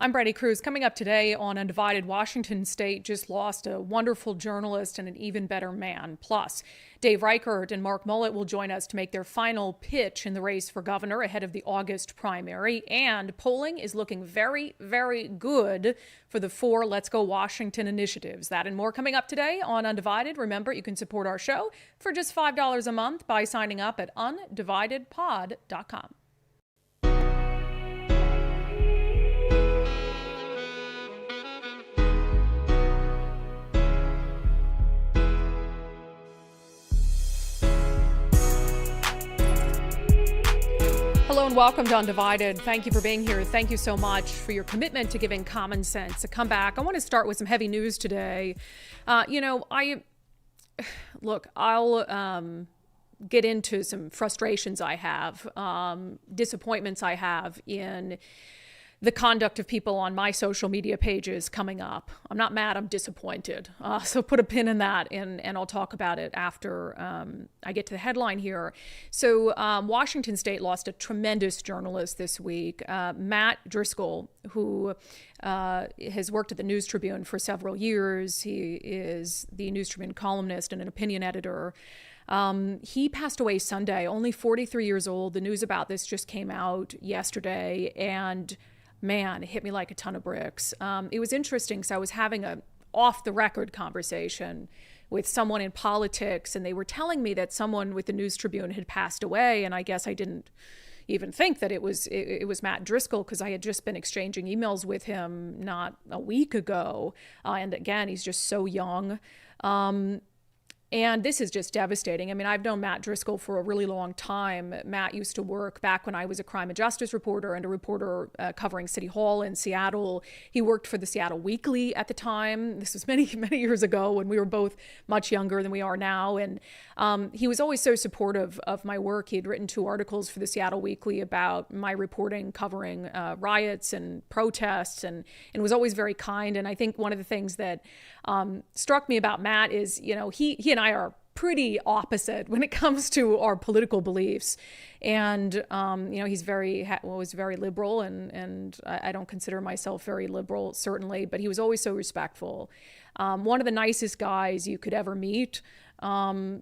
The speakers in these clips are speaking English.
I'm Brandi Kruse. Coming up today on Undivided, Washington State just lost a wonderful journalist and an even better man. Plus, Dave Reichert and Mark Mullet will join us to make their final pitch in the race for governor ahead of the August primary. And polling is looking very, very good for the 4 Let's Go Washington initiatives. That and more coming up today on Undivided. Remember, you can support our show for just $5 a month by signing up at undividedpod.com. Hello and welcome to Undivided. Thank you for being here. Thank you so much for your commitment to giving common sense a comeback. I want to start with some heavy news today. I'll get into some frustrations I have, disappointments I have in the conduct of people on my social media pages coming up. I'm not mad, I'm disappointed. So put a pin in that and I'll talk about it after I get to the headline here. So Washington State lost a tremendous journalist this week, Matt Driscoll, who has worked at the News Tribune for several years. He is the News Tribune columnist and an opinion editor. He passed away Sunday, only 43 years old. The news about this just came out yesterday, and man, it hit me like a ton of bricks. It was interesting because I was having a off-the-record conversation with someone in politics, and they were telling me that someone with the News Tribune had passed away, and I guess I didn't even think that it was Matt Driscoll because I had just been exchanging emails with him not a week ago. And again, he's just so young. And this is just devastating. I mean, I've known Matt Driscoll for a really long time. Matt used to work back when I was a crime and justice reporter and a reporter covering City Hall in Seattle. He worked for the Seattle Weekly at the time. This was many, many years ago when we were both much younger than we are now. And he was always so supportive of my work. He had written 2 articles for the Seattle Weekly about my reporting covering riots and protests and was always very kind. And I think one of the things that struck me about Matt is, he and I are pretty opposite when it comes to our political beliefs. And, he's was very liberal and I don't consider myself very liberal, certainly, but he was always so respectful. One of the nicest guys you could ever meet,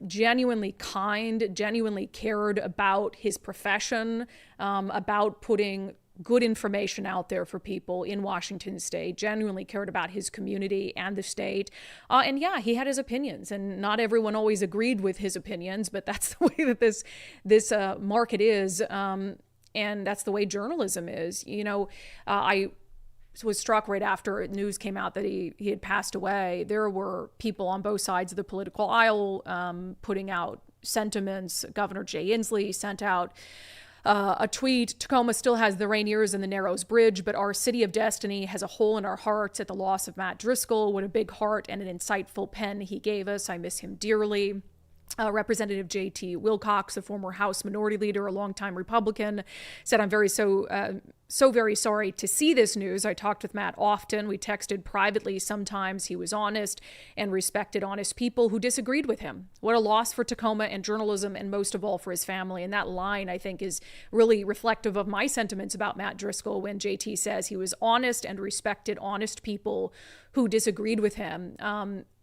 genuinely kind, genuinely cared about his profession, about putting good information out there for people in Washington State, genuinely cared about his community and the state. And yeah, he had his opinions, and not everyone always agreed with his opinions, but that's the way that this market is. And that's the way journalism is. I was struck right after news came out that he had passed away. There were people on both sides of the political aisle putting out sentiments. Governor Jay Inslee sent out a tweet: Tacoma still has the Rainiers and the Narrows Bridge, but our city of destiny has a hole in our hearts at the loss of Matt Driscoll. What a big heart and an insightful pen he gave us. I miss him dearly. Representative J.T. Wilcox, the former House Minority Leader, a longtime Republican, said, "I'm very sorry to see this news. I talked with Matt often. We texted privately sometimes. He was honest and respected honest people who disagreed with him. What a loss for Tacoma and journalism, and most of all for his family." And that line, I think, is really reflective of my sentiments about Matt Driscoll when JT says he was honest and respected honest people who disagreed with him.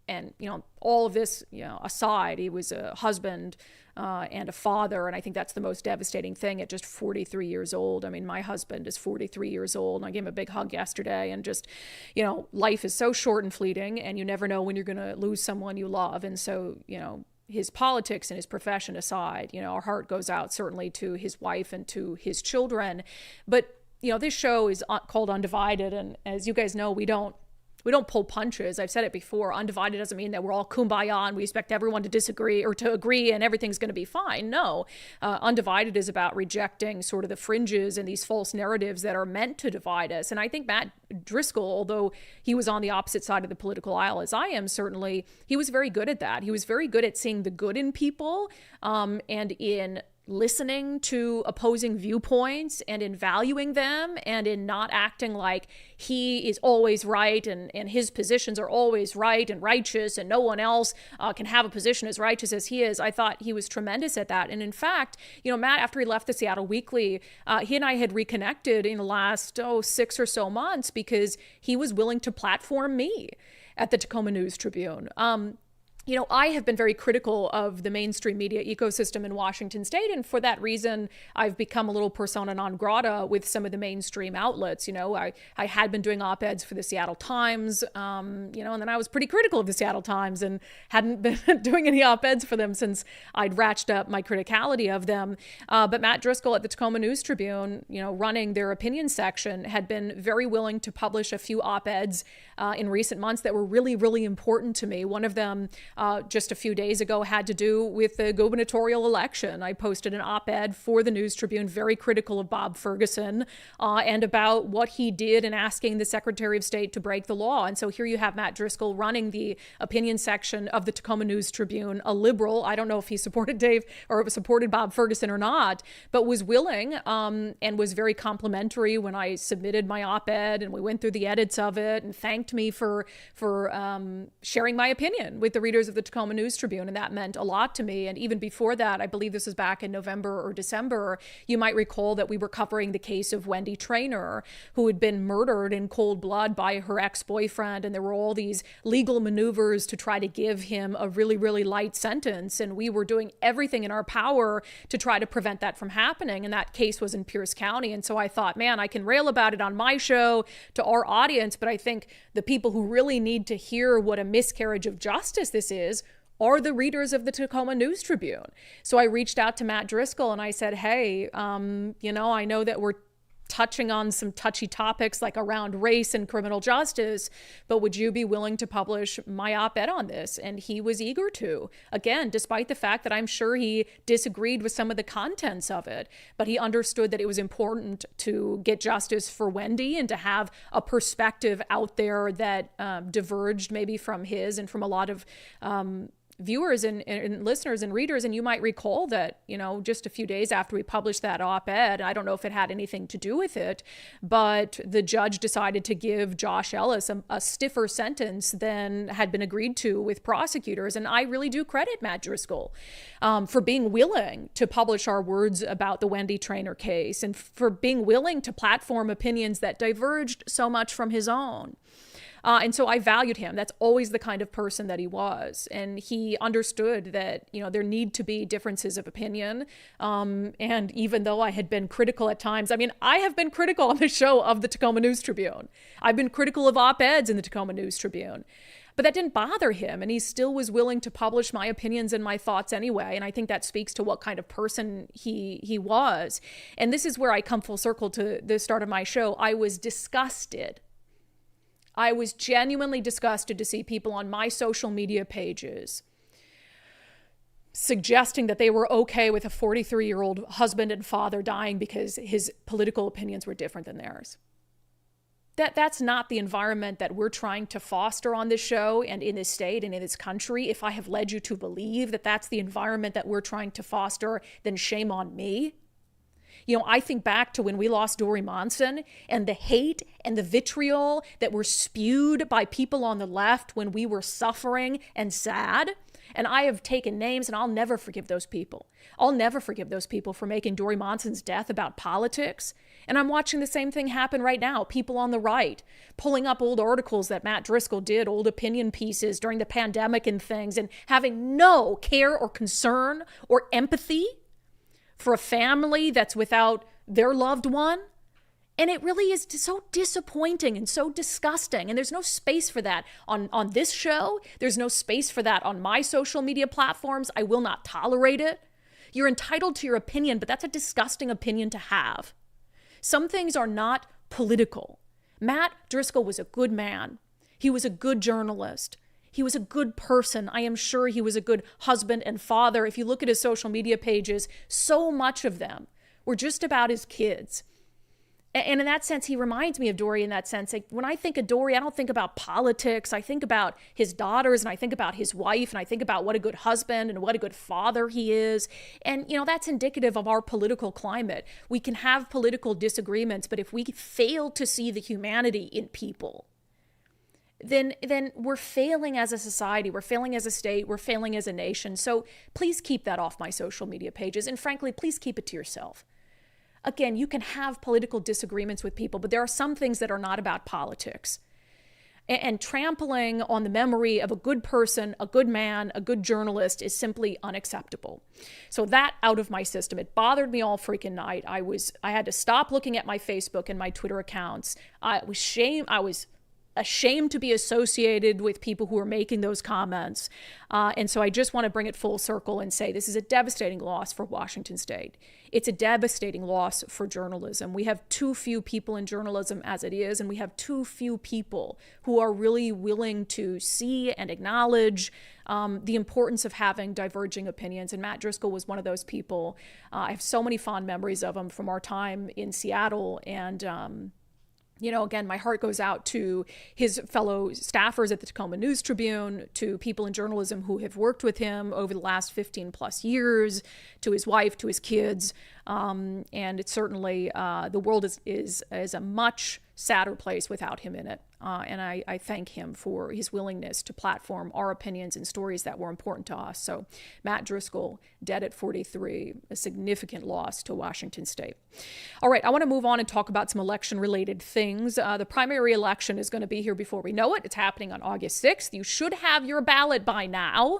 And, all of this, aside, he was a husband and a father. And I think that's the most devastating thing at just 43 years old. I mean, my husband is 43 years old, and I gave him a big hug yesterday. And just, life is so short and fleeting, and you never know when you're going to lose someone you love. And so, his politics and his profession aside, our heart goes out certainly to his wife and to his children. But, this show is called Undivided. And as you guys know, we don't pull punches. I've said it before. Undivided doesn't mean that we're all kumbaya and we expect everyone to disagree or to agree and everything's going to be fine. No. Undivided is about rejecting sort of the fringes and these false narratives that are meant to divide us. And I think Matt Driscoll, although he was on the opposite side of the political aisle as I am, certainly, he was very good at that. He was very good at seeing the good in people and in listening to opposing viewpoints and in valuing them and in not acting like he is always right and his positions are always right and righteous and no one else can have a position as righteous as he is. I thought he was tremendous at that. And in fact, Matt, after he left the Seattle Weekly, he and I had reconnected in the last 6 or so months because he was willing to platform me at the Tacoma News Tribune. I have been very critical of the mainstream media ecosystem in Washington state. And for that reason, I've become a little persona non grata with some of the mainstream outlets. I had been doing op-eds for the Seattle Times, and then I was pretty critical of the Seattle Times and hadn't been doing any op-eds for them since I'd ratcheted up my criticality of them. But Matt Driscoll at the Tacoma News Tribune, running their opinion section, had been very willing to publish a few op-eds in recent months that were really, really important to me. One of them, just a few days ago, had to do with the gubernatorial election. I posted an op-ed for the News Tribune, very critical of Bob Ferguson and about what he did in asking the Secretary of State to break the law. And so here you have Matt Driscoll running the opinion section of the Tacoma News Tribune, a liberal. I don't know if he supported Dave or supported Bob Ferguson or not, but was willing and was very complimentary when I submitted my op-ed and we went through the edits of it and thanked me for sharing my opinion with the readers of the Tacoma News Tribune, and that meant a lot to me. And even before that, I believe this was back in November or December, you might recall that we were covering the case of Wendy Traynor, who had been murdered in cold blood by her ex-boyfriend, and there were all these legal maneuvers to try to give him a really, really light sentence, and we were doing everything in our power to try to prevent that from happening, and that case was in Pierce County. And so I thought, man, I can rail about it on my show to our audience, but I think the people who really need to hear what a miscarriage of justice this is are the readers of the Tacoma News Tribune. So I reached out to Matt Driscoll and I said, hey, I know that we're touching on some touchy topics like around race and criminal justice, but would you be willing to publish my op-ed on this? And he was eager to, again, despite the fact that I'm sure he disagreed with some of the contents of it, but he understood that it was important to get justice for Wendy and to have a perspective out there that diverged maybe from his and from a lot of viewers and listeners and readers. And you might recall that, just a few days after we published that op-ed, I don't know if it had anything to do with it, but the judge decided to give Josh Ellis a stiffer sentence than had been agreed to with prosecutors. And I really do credit Matt Driscoll for being willing to publish our words about the Wendy Traynor case and for being willing to platform opinions that diverged so much from his own. And so I valued him. That's always the kind of person that he was. And he understood that, there need to be differences of opinion. And even though I had been critical at times, I have been critical on the show of the Tacoma News Tribune. I've been critical of op-eds in the Tacoma News Tribune. But that didn't bother him, and he still was willing to publish my opinions and my thoughts anyway. And I think that speaks to what kind of person he was. And this is where I come full circle to the start of my show. I was disgusted. I was genuinely disgusted to see people on my social media pages suggesting that they were okay with a 43-year-old husband and father dying because his political opinions were different than theirs. That's not the environment that we're trying to foster on this show and in this state and in this country. If I have led you to believe that that's the environment that we're trying to foster, then shame on me. I think back to when we lost Dory Monson and the hate and the vitriol that were spewed by people on the left when we were suffering and sad. And I have taken names, and I'll never forgive those people. I'll never forgive those people for making Dory Monson's death about politics. And I'm watching the same thing happen right now. People on the right pulling up old articles that Matt Driscoll did, old opinion pieces during the pandemic and things, and having no care or concern or empathy for a family that's without their loved one. And it really is so disappointing and so disgusting. And there's no space for that on this show. There's no space for that on my social media platforms. I will not tolerate it. You're entitled to your opinion, but that's a disgusting opinion to have. Some things are not political. Matt Driscoll was a good man. He was a good journalist. He was a good person. I am sure he was a good husband and father. If you look at his social media pages, so much of them were just about his kids. And in that sense, he reminds me of Dory in that sense. Like, when I think of Dory, I don't think about politics. I think about his daughters, and I think about his wife, and I think about what a good husband and what a good father he is. And, that's indicative of our political climate. We can have political disagreements, but if we fail to see the humanity in people, then we're failing as a society, we're failing as a state, we're failing as a nation. So please keep that off my social media pages. And frankly, please keep it to yourself. Again, you can have political disagreements with people, but there are some things that are not about politics. And trampling on the memory of a good person, a good man, a good journalist is simply unacceptable. So that out of my system. It bothered me all freaking night. I had to stop looking at my Facebook and my Twitter accounts. I was ashamed to be associated with people who are making those comments. And so I just want to bring it full circle and say this is a devastating loss for Washington State. It's a devastating loss for journalism. We have too few people in journalism as it is, and we have too few people who are really willing to see and acknowledge the importance of having diverging opinions. And Matt Driscoll was one of those people. I have so many fond memories of him from our time in Seattle. And again, my heart goes out to his fellow staffers at the Tacoma News Tribune, to people in journalism who have worked with him over the last 15 plus years, to his wife, to his kids. And it's certainly, the world is a much sadder place without him in it. And I thank him for his willingness to platform our opinions and stories that were important to us. So Matt Driscoll, dead at 43, a significant loss to Washington State. All right, I want to move on and talk about some election-related things. The primary election is going to be here before we know it. It's happening on August 6th. You should have your ballot by now.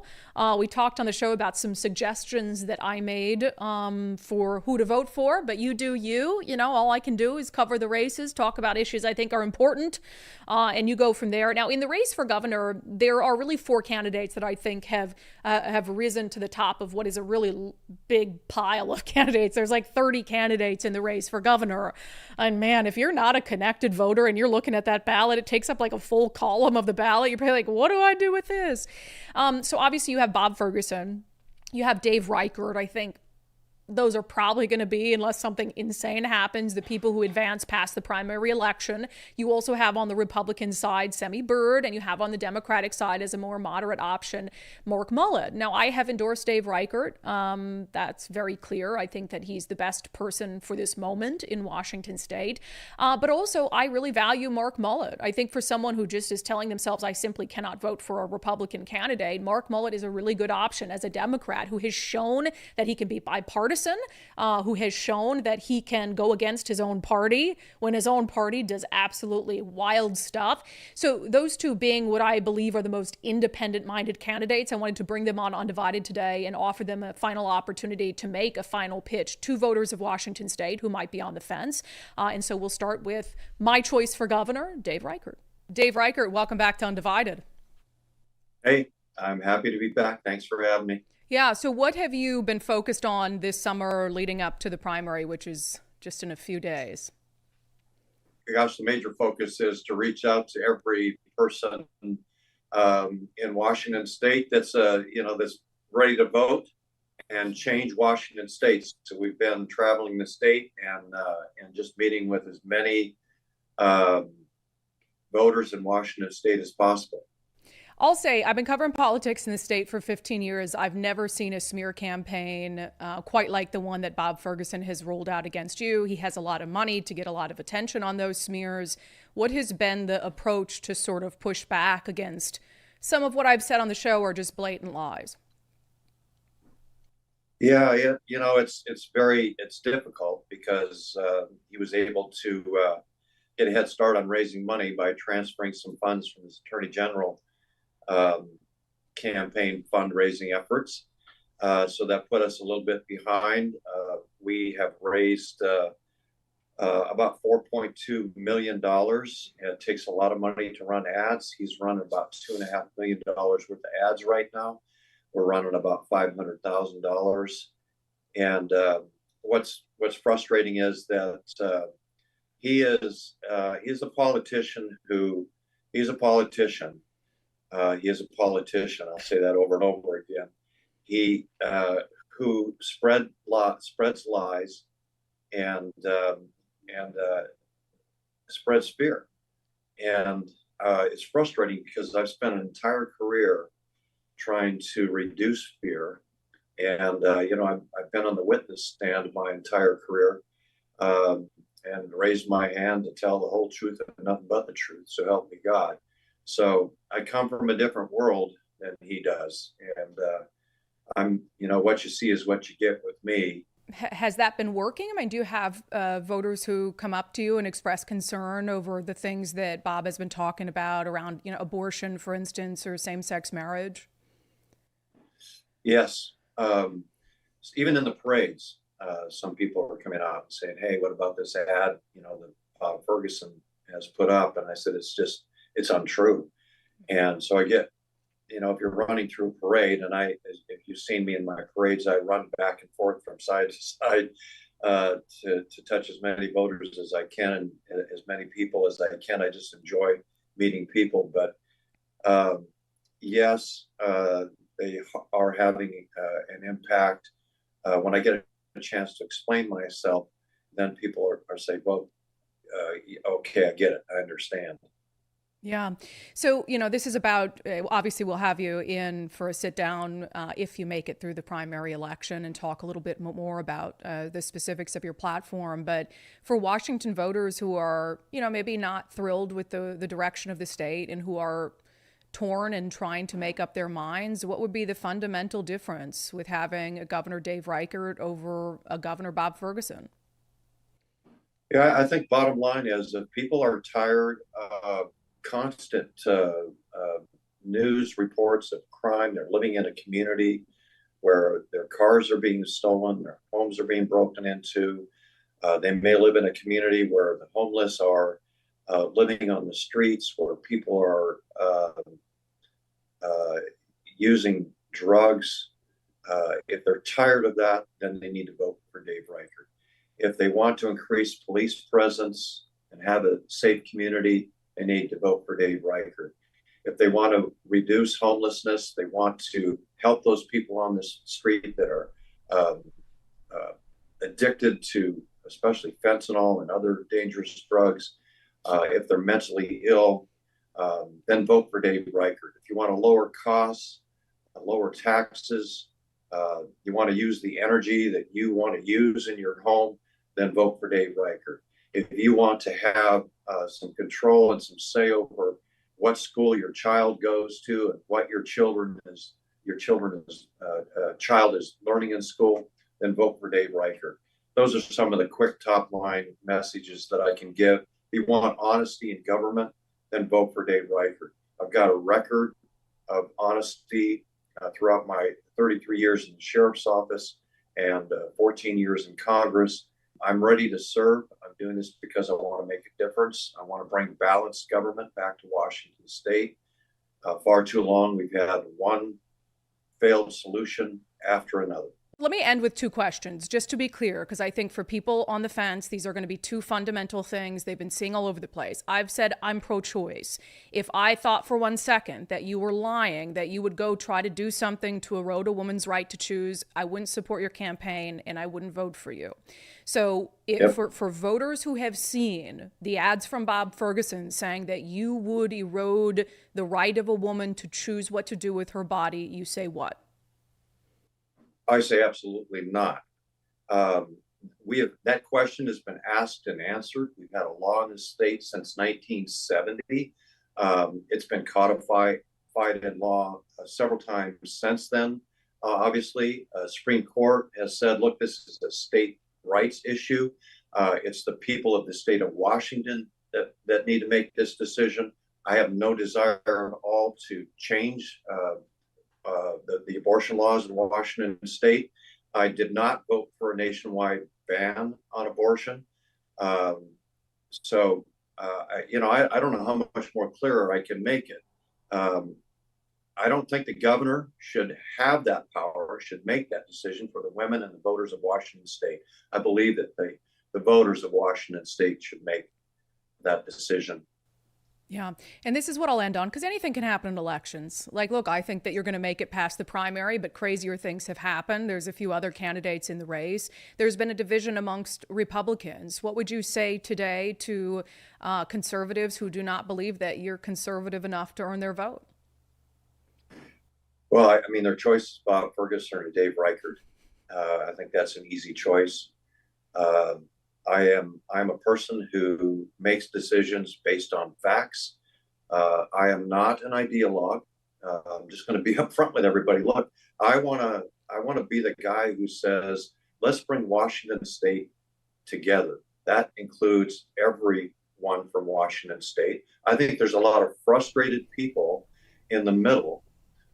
We talked on the show about some suggestions that I made for who to vote for, but you do you. All I can do is cover the races, talk about issues I think are important, and you go from there. Now, in the race for governor, there are really four candidates that I think have risen to the top of what is a really big pile of candidates. There's like 30 candidates in the race for governor. And man, if you're not a connected voter and you're looking at that ballot, it takes up like a full column of the ballot. You're probably like, what do I do with this? So obviously you have Bob Ferguson. You have Dave Reichert. I think those are probably going to be, unless something insane happens, the people who advance past the primary election. You also have on the Republican side Semi Bird, and you have on the Democratic side as a more moderate option Mark Mullet. Now, I have endorsed Dave Reichert. That's very clear. I think that he's the best person for this moment in Washington State. But also, I really value Mark Mullet. I think for someone who just is telling themselves, I simply cannot vote for a Republican candidate, Mark Mullet is a really good option as a Democrat who has shown that he can be bipartisan, who has shown that he can go against his own party when his own party does absolutely wild stuff. So those two being what I believe are the most independent-minded candidates, I wanted to bring them on unDivided today and offer them a final opportunity to make a final pitch to voters of Washington State who might be on the fence. And so we'll start with my choice for governor, Dave Reichert. Dave Reichert, welcome back to unDivided. Hey, I'm happy to be back. Thanks for having me. Yeah. So what have you been focused on this summer leading up to the primary, which is just in a few days? Gosh, the major focus is to reach out to every person in Washington State that's that's ready to vote and change Washington State. So we've been traveling the state and just meeting with as many voters in Washington State as possible. I'll say I've been covering politics in the state for 15 years. I've never seen a smear campaign quite like the one that Bob Ferguson has rolled out against you. He has a lot of money to get a lot of attention on those smears. What has been the approach to sort of push back against some of what I've said on the show are just blatant lies? Yeah, it's difficult because he was able to get a head start on raising money by transferring some funds from his attorney general campaign fundraising efforts. So that put us a little bit behind. We have raised about $4.2 million. It takes a lot of money to run ads. He's running about $2.5 million worth of ads right now. We're running about $500,000. And what's frustrating is that he is a politician. He is a politician. I'll say that over and over again. Who spreads lies and and spreads fear. And it's frustrating because I've spent an entire career trying to reduce fear. And, I've been on the witness stand my entire career, and raised my hand to tell the whole truth and nothing but the truth. So help me God. So I come from a different world than he does. And what you see is what you get with me. Has that been working? I mean, do you have voters who come up to you and express concern over the things that Bob has been talking about around, abortion, for instance, or same-sex marriage? Yes. Even in the parades, some people are coming out and saying, "Hey, what about this ad, that Ferguson has put up?" And I said, it's untrue. And so I get, if you're running through a parade, and if you've seen me in my parades, I run back and forth from side to side to touch as many voters as I can and as many people as I can. I just enjoy meeting people. But yes, they are having an impact. When I get a chance to explain myself, then people are saying, "Well, okay, I get it. I understand." Yeah. So, this is about, obviously, we'll have you in for a sit down if you make it through the primary election and talk a little bit more about the specifics of your platform. But for Washington voters who are, maybe not thrilled with the direction of the state and who are torn and trying to make up their minds, what would be the fundamental difference with having a Governor Dave Reichert over a Governor Bob Ferguson? Yeah, I think bottom line is that people are tired of constant news reports of crime. They're living in a community where their cars are being stolen, their homes are being broken into. They may live in a community where the homeless are living on the streets, where people are using drugs. If they're tired of that, then they need to vote for Dave Reichert. If they want to increase police presence and have a safe community, they need to vote for Dave Reichert. If they want to reduce homelessness, they want to help those people on the street that are addicted to especially fentanyl and other dangerous drugs. If they're mentally ill, then vote for Dave Reichert. If you want to lower costs, lower taxes, you want to use the energy that you want to use in your home, then vote for Dave Reichert. If you want to have some control and some say over what school your child goes to and what your child is learning in school, then vote for Dave Reichert. Those are some of the quick top line messages that I can give. If you want honesty in government, then vote for Dave Reichert. I've got a record of honesty throughout my 33 years in the sheriff's office and 14 years in Congress. I'm ready to serve. I'm doing this because I want to make a difference. I want to bring balanced government back to Washington State. Far too long, we've had one failed solution after another. Let me end with two questions, just to be clear, because I think for people on the fence, these are going to be two fundamental things they've been seeing all over the place. I've said I'm pro-choice. If I thought for 1 second that you were lying, that you would go try to do something to erode a woman's right to choose, I wouldn't support your campaign and I wouldn't vote for you. So for voters who have seen the ads from Bob Ferguson saying that you would erode the right of a woman to choose what to do with her body, you say what? I say absolutely not. That question has been asked and answered. We've had a law in the state since 1970. It's been codified in law several times since then. Obviously, Supreme Court has said, look, this is a state rights issue. It's the people of the state of Washington that need to make this decision. I have no desire at all to change the abortion laws in Washington State. I did not vote for a nationwide ban on abortion. I don't know how much more clearer I can make it. I don't think the governor should have that power, should make that decision for the women and the voters of Washington State. I believe that the voters of Washington State should make that decision. Yeah. And this is what I'll end on, because anything can happen in elections. Like, look, I think that you're going to make it past the primary, but crazier things have happened. There's a few other candidates in the race. There's been a division amongst Republicans. What would you say today to conservatives who do not believe that you're conservative enough to earn their vote? Well, I mean, their choice is Bob Ferguson or Dave Reichert. I think that's an easy choice. Uh, I'm a person who makes decisions based on facts. I am not an ideologue. I'm just going to be upfront with everybody. Look, I want to be the guy who says, let's bring Washington State together. That includes everyone from Washington State. I think there's a lot of frustrated people in the middle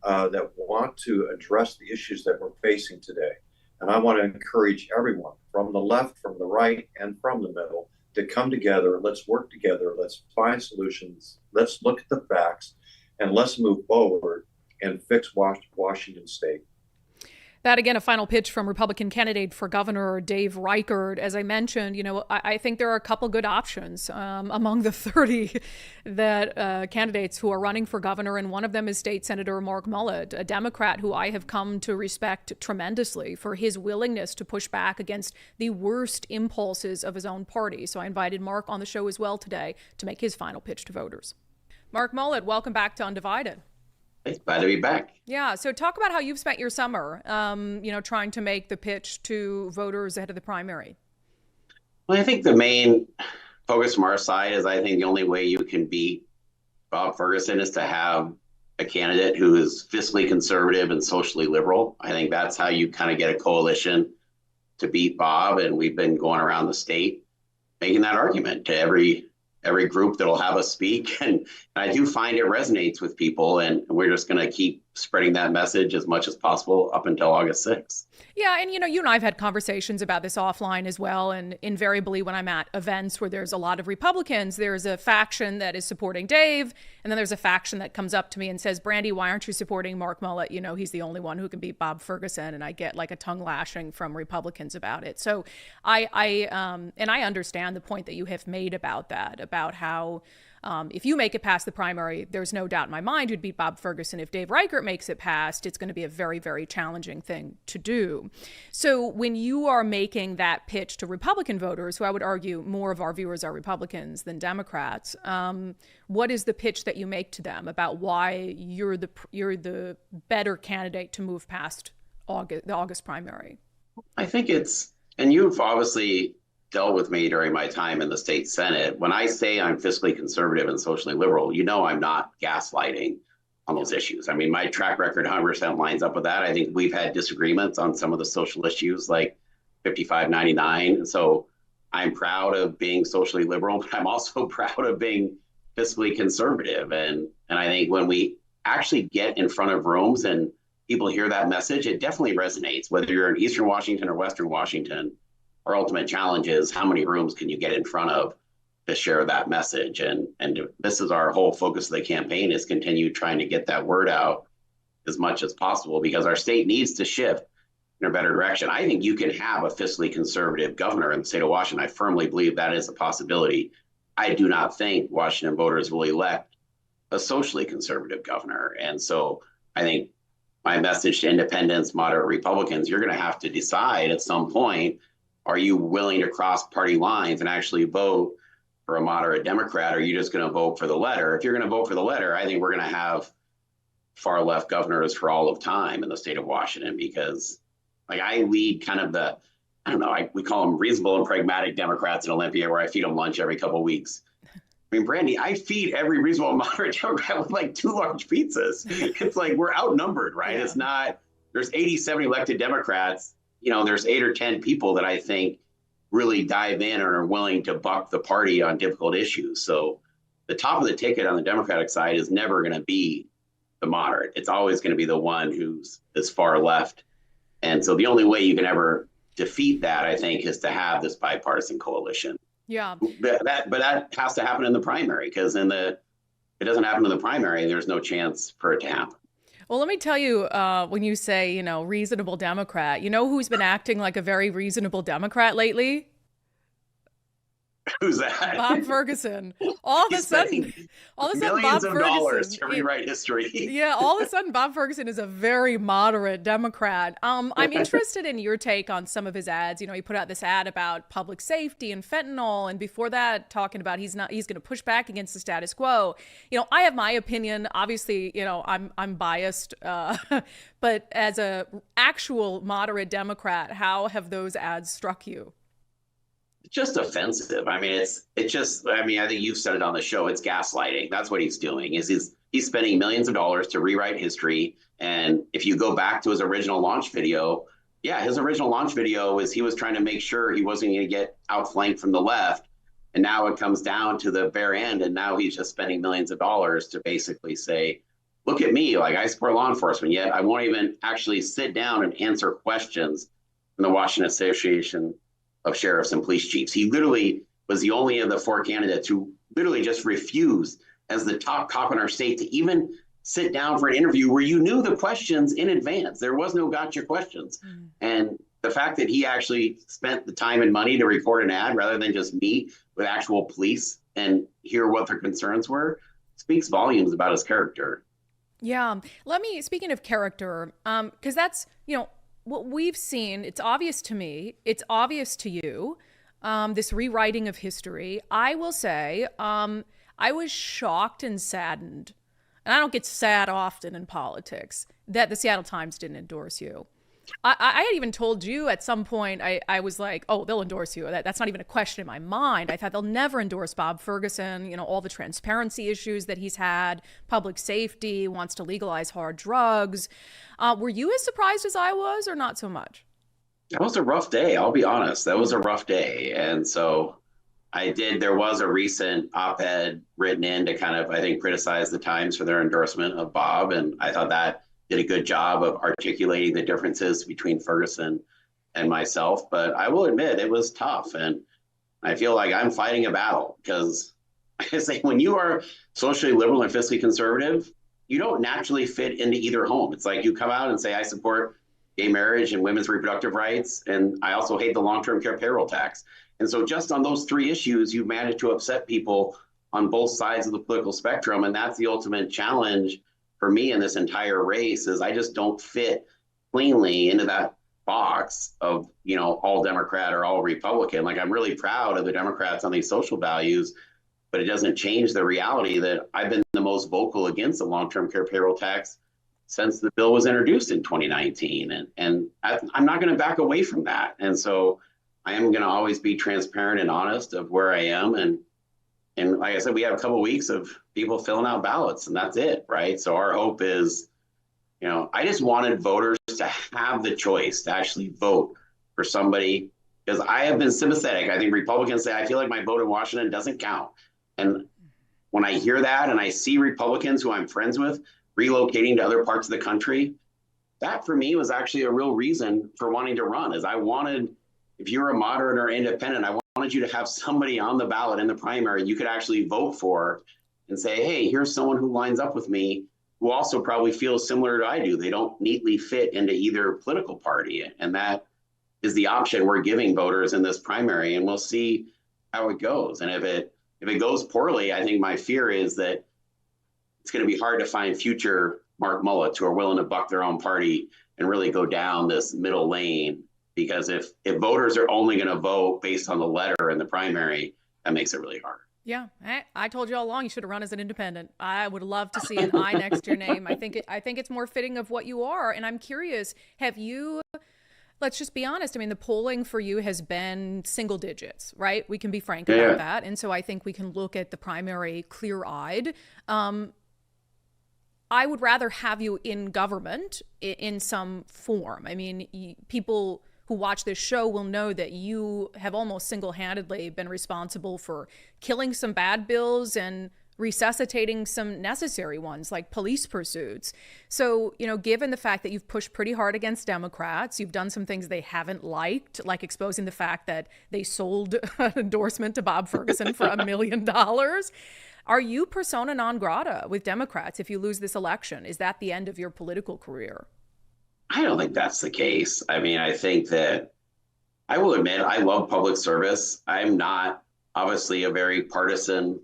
that want to address the issues that we're facing today. And I want to encourage everyone from the left, from the right, and from the middle to come together. Let's work together. Let's find solutions. Let's look at the facts and let's move forward and fix Washington State. That, again, a final pitch from Republican candidate for governor Dave Reichert. As I mentioned, I think there are a couple good options among the 30 that candidates who are running for governor, and one of them is State Senator Mark Mullet, a Democrat who I have come to respect tremendously for his willingness to push back against the worst impulses of his own party. So I invited Mark on the show as well today to make his final pitch to voters. Mark Mullet, welcome back to Undivided. Hey, glad to be back. Yeah. So talk about how you've spent your summer, trying to make the pitch to voters ahead of the primary. Well, I think the main focus from our side is I think the only way you can beat Bob Ferguson is to have a candidate who is fiscally conservative and socially liberal. I think that's how you kind of get a coalition to beat Bob. And we've been going around the state making that argument to every group that'll have us speak. And I do find it resonates with people. And we're just going to keep spreading that message as much as possible up until August 6th. Yeah. And, you and I have had conversations about this offline as well. And invariably, when I'm at events where there's a lot of Republicans, there's a faction that is supporting Dave. And then there's a faction that comes up to me and says, Brandi, why aren't you supporting Mark Mullet? He's the only one who can beat Bob Ferguson. And I get like a tongue lashing from Republicans about it. So I understand the point that you have made about that, about how if you make it past the primary, there's no doubt in my mind you'd beat Bob Ferguson. If Dave Reichert makes it past, it's going to be a very, very challenging thing to do. So when you are making that pitch to Republican voters, who I would argue more of our viewers are Republicans than Democrats, what is the pitch that you make to them about why you're the better candidate to move past the August primary? I think and you've obviously dealt with me during my time in the state Senate. When I say I'm fiscally conservative and socially liberal, I'm not gaslighting on those issues. I mean, my track record 100% lines up with that. I think we've had disagreements on some of the social issues like 5599. And so I'm proud of being socially liberal, but I'm also proud of being fiscally conservative. And I think when we actually get in front of rooms and people hear that message, it definitely resonates, whether you're in Eastern Washington or Western Washington. Our ultimate challenge is how many rooms can you get in front of to share that message? And this is our whole focus of the campaign, is continue trying to get that word out as much as possible, because our state needs to shift in a better direction. I think you can have a fiscally conservative governor in the state of Washington. I firmly believe that is a possibility. I do not think Washington voters will elect a socially conservative governor. And so I think my message to independents, moderate Republicans, you're going to have to decide at some point, are you willing to cross party lines and actually vote for a moderate Democrat? Or are you just going to vote for the letter? If you're going to vote for the letter, I think we're going to have far left governors for all of time in the state of Washington, because I lead kind of we call them reasonable and pragmatic Democrats in Olympia, where I feed them lunch every couple of weeks. I mean, Brandi, I feed every reasonable and moderate Democrat with 2 large pizzas. It's like we're outnumbered, right? Yeah. It's not, there's 70 elected Democrats. There's 8 or 10 people that I think really dive in and are willing to buck the party on difficult issues. So the top of the ticket on the Democratic side is never going to be the moderate. It's always going to be the one who's as far left. And so the only way you can ever defeat that, I think, is to have this bipartisan coalition. Yeah. But that has to happen in the primary, because if it doesn't happen in the primary, there's no chance for it to happen. Well, let me tell you, when you say, reasonable Democrat, who's been acting like a very reasonable Democrat lately? Who's that? Bob Ferguson. All of a sudden, Bob millions of dollars Ferguson to rewrite history. Yeah, all of a sudden, Bob Ferguson is a very moderate Democrat. I'm interested in your take on some of his ads. You know, he put out this ad about public safety and fentanyl, and before that, talking about he's going to push back against the status quo. You know, I have my opinion. Obviously, you know, I'm biased, but as a actual moderate Democrat, how have those ads struck you? Just offensive. I mean, I think you've said it on the show. It's gaslighting. That's what he's doing. He's spending millions of dollars to rewrite history. And if you go back to his original launch video, his original launch video was he was trying to make sure he wasn't going to get outflanked from the left. And now it comes down to the bare end. And now he's just spending millions of dollars to basically say, look at me, like I support law enforcement, yet I won't even actually sit down and answer questions from the Washington Association of Sheriffs and Police Chiefs. He literally was the only of the four candidates who literally just refused, as the top cop in our state, to even sit down for an interview where you knew the questions in advance. There was no gotcha questions. And the fact that he actually spent the time and money to record an ad rather than just meet with actual police and hear what their concerns were speaks volumes about his character. Yeah. Speaking of character, because that's, you know, what we've seen, it's obvious to me, it's obvious to you, this rewriting of history. I will say, I was shocked and saddened, and I don't get sad often in politics, that the Seattle Times didn't endorse you. I had even told you at some point, I was like, oh, they'll endorse you. That's not even a question in my mind. I thought they'll never endorse Bob Ferguson, you know, all the transparency issues that he's had, public safety, wants to legalize hard drugs. Were you as surprised as I was, or not so much? That was a rough day. I'll be honest. That was a rough day. And so there was a recent op-ed written in to kind of, I think, criticize the Times for their endorsement of Bob. And I thought that did a good job of articulating the differences between Ferguson and myself. But I will admit it was tough. And I feel like I'm fighting a battle because I say when you are socially liberal and fiscally conservative, you don't naturally fit into either home. It's like you come out and say, I support gay marriage and women's reproductive rights. And I also hate the long-term care payroll tax. And so just on those three issues, you've managed to upset people on both sides of the political spectrum. And that's the ultimate challenge for me in this entire race is I just don't fit cleanly into that box of, you know, all Democrat or all Republican. Like I'm really proud of the Democrats on these social values, but it doesn't change the reality that I've been the most vocal against the long-term care payroll tax since the bill was introduced in 2019. And I'm not going to back away from that. And so I am going to always be transparent and honest of where I am. And like I said, we have a couple of weeks of people filling out ballots and that's it, right? So our hope is, you know, I just wanted voters to have the choice to actually vote for somebody because I have been sympathetic. I think Republicans say, I feel like my vote in Washington doesn't count. And when I hear that and I see Republicans who I'm friends with relocating to other parts of the country, that for me was actually a real reason for wanting to run is I wanted, if you're a moderate or independent, I wanted you to have somebody on the ballot in the primary you could actually vote for and say, hey, here's someone who lines up with me who also probably feels similar to I do. They don't neatly fit into either political party. And that is the option we're giving voters in this primary. And we'll see how it goes. And if it goes poorly, I think my fear is that it's going to be hard to find future Mark Mullets who are willing to buck their own party and really go down this middle lane. Because if voters are only going to vote based on the letter in the primary, that makes it really hard. Yeah, I told you all along you should have run as an independent. I would love to see an I next to your name. I think it's more fitting of what you are. And I'm curious, have you? Let's just be honest. I mean, the polling for you has been single digits, right? We can be frank about that. And so I think we can look at the primary clear-eyed. I would rather have you in government in some form. I mean, people who watch this show will know that you have almost single-handedly been responsible for killing some bad bills and resuscitating some necessary ones like police pursuits. So, you know, given the fact that you've pushed pretty hard against Democrats, you've done some things they haven't liked, like exposing the fact that they sold an endorsement to Bob Ferguson for $1 million. Are you persona non grata with Democrats if you lose this election? Is that the end of your political career? I don't think that's the case. I mean, I think that I will admit I love public service. I'm not obviously a very partisan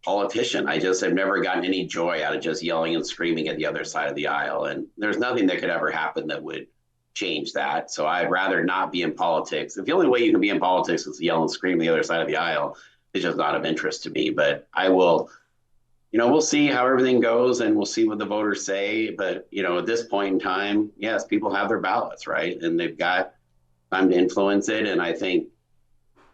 politician. I just have never gotten any joy out of just yelling and screaming at the other side of the aisle. And there's nothing that could ever happen that would change that. So I'd rather not be in politics. If the only way you can be in politics is to yell and scream the other side of the aisle, it's just not of interest to me. But I will, we'll see how everything goes and we'll see what the voters say. But, at this point in time, yes, people have their ballots, right? And they've got time to influence it. And I think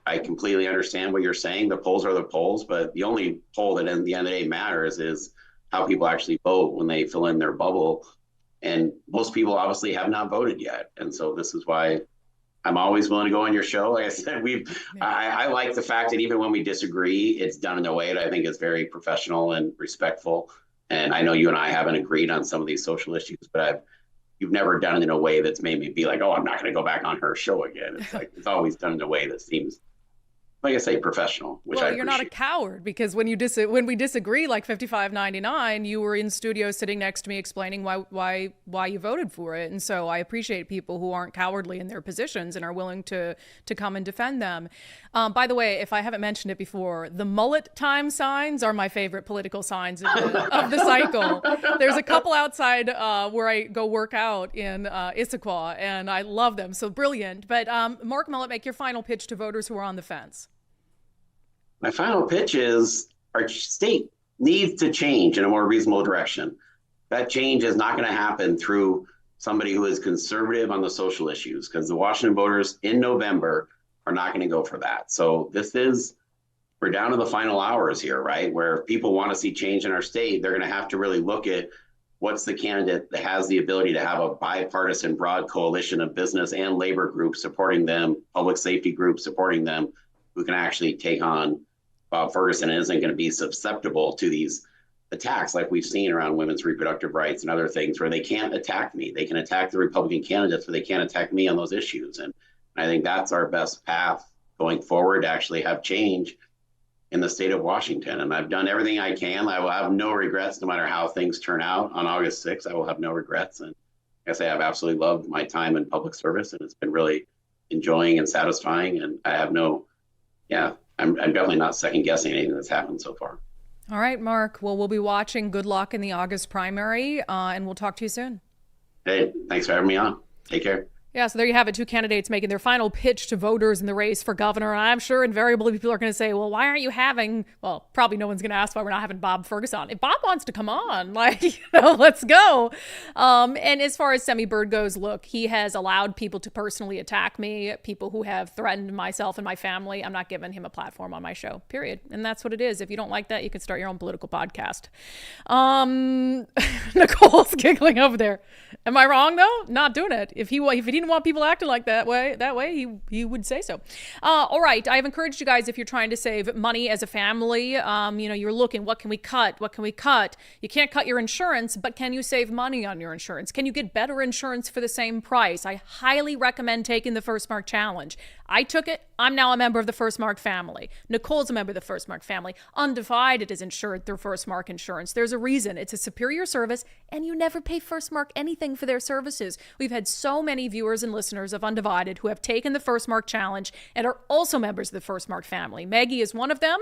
I completely understand what you're saying. The polls are the polls, but the only poll that at the end of the day matters is how people actually vote when they fill in their bubble. And most people obviously have not voted yet. And so this is why I'm always willing to go on your show. Like I said, I like the fact that even when we disagree, it's done in a way that I think is very professional and respectful. And I know you and I haven't agreed on some of these social issues, but you've never done it in a way that's made me be like, oh, I'm not going to go back on her show again. It's like, it's always done in a way that seems, like I say, professional, which well, you're not a coward, because when we disagree, like 5599, you were in studio sitting next to me explaining why you voted for it. And so I appreciate people who aren't cowardly in their positions and are willing to come and defend them. By the way, if I haven't mentioned it before, the mullet time signs are my favorite political signs of the cycle. There's a couple outside where I go work out in Issaquah, and I love them. So brilliant. But Mark Mullet, make your final pitch to voters who are on the fence. My final pitch is our state needs to change in a more reasonable direction. That change is not going to happen through somebody who is conservative on the social issues, because the Washington voters in November are not going to go for that. So we're down to the final hours here, right? Where if people want to see change in our state, they're going to have to really look at what's the candidate that has the ability to have a bipartisan broad coalition of business and labor groups supporting them, public safety groups supporting them, who can actually take on Bob Ferguson and isn't going to be susceptible to these attacks like we've seen around women's reproductive rights and other things, where they can't attack me. They can attack the Republican candidates, but they can't attack me on those issues. And I think that's our best path going forward, to actually have change in the state of Washington. And I've done everything I can. I will have no regrets, no matter how things turn out on August 6th. I will have no regrets. And like I say, I've absolutely loved my time in public service, and it's been really enjoying and satisfying. And I have I'm definitely not second guessing anything that's happened so far. All right, Mark. Well, we'll be watching. Good luck in the August primary, and we'll talk to you soon. Hey, thanks for having me on. Take care. Yeah, so there you have it. Two candidates making their final pitch to voters in the race for governor. And I'm sure invariably people are going to say, well, why aren't you having, well, probably no one's going to ask why we're not having Bob Ferguson. If Bob wants to come on, let's go. And as far as Semi Bird goes, look, he has allowed people to personally attack me, people who have threatened myself and my family. I'm not giving him a platform on my show, period. And that's what it is. If you don't like that, you can start your own political podcast. Nicole's giggling over there. Am I wrong, though? Not doing it. If he didn't want people acting like that way, he would say so. All right. I've encouraged you guys, if you're trying to save money as a family, you're looking, what can we cut? What can we cut? You can't cut your insurance, but can you save money on your insurance? Can you get better insurance for the same price? I highly recommend taking the First Mark Challenge. I took it. I'm now a member of the First Mark family. Nicole's a member of the First Mark family. Undivided is insured through First Mark Insurance. There's a reason. It's a superior service, and you never pay First Mark anything for their services. We've had so many viewers and listeners of Undivided who have taken the First Mark Challenge and are also members of the First Mark family. Maggie is one of them.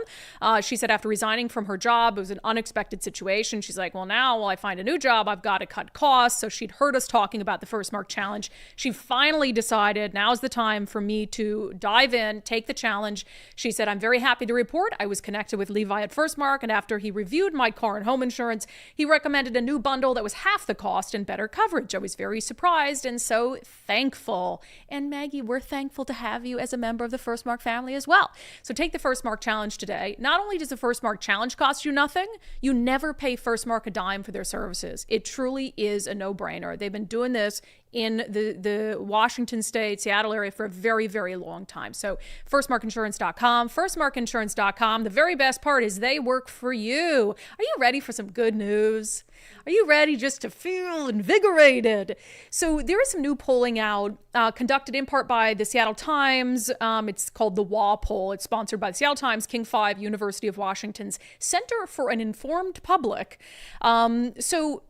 She said after resigning from her job, it was an unexpected situation. She's like, well, now while I find a new job, I've got to cut costs. So she'd heard us talking about the First Mark Challenge. She finally decided now's the time for me to dive in, take the challenge. She said, I'm very happy to report I was connected with Levi at First Mark, and after he reviewed my car and home insurance, he recommended a new bundle that was half the cost and better coverage. I was very surprised and so thankful. And Maggie, we're thankful to have you as a member of the First Mark family as well. So take the First Mark Challenge today. Not only does the First Mark Challenge cost you nothing, you never pay First Mark a dime for their services. It truly is a no-brainer. They've been doing this in the Washington state, Seattle area for a very, very long time. So firstmarkinsurance.com, firstmarkinsurance.com. The very best part is they work for you. Are you ready for some good news? Are you ready just to feel invigorated? So there is some new polling out, conducted in part by the Seattle Times. It's called the WA poll. It's sponsored by the Seattle Times, King 5, University of Washington's Center for an Informed Public. So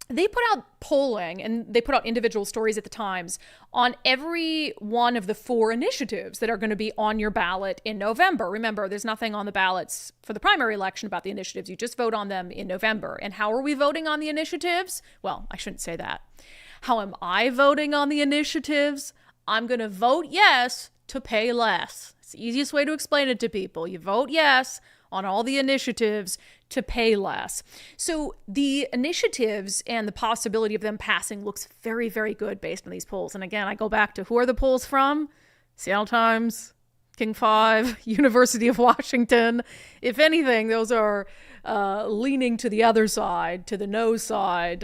they put out polling and they put out individual stories at the Times on every one of the 4 initiatives that are going to be on your ballot in November. Remember, there's nothing on the ballots for the primary election about the initiatives. You just vote on them in November. And how are we voting on the initiatives? Well, I shouldn't say that. How am I voting on the initiatives? I'm going to vote yes to pay less. It's the easiest way to explain it to people. You vote yes on all the initiatives to pay less. So the initiatives and the possibility of them passing looks very, very good based on these polls. And again, I go back to who are the polls from? Seattle Times, King 5, University of Washington. If anything, those are leaning to the other side, to the no side,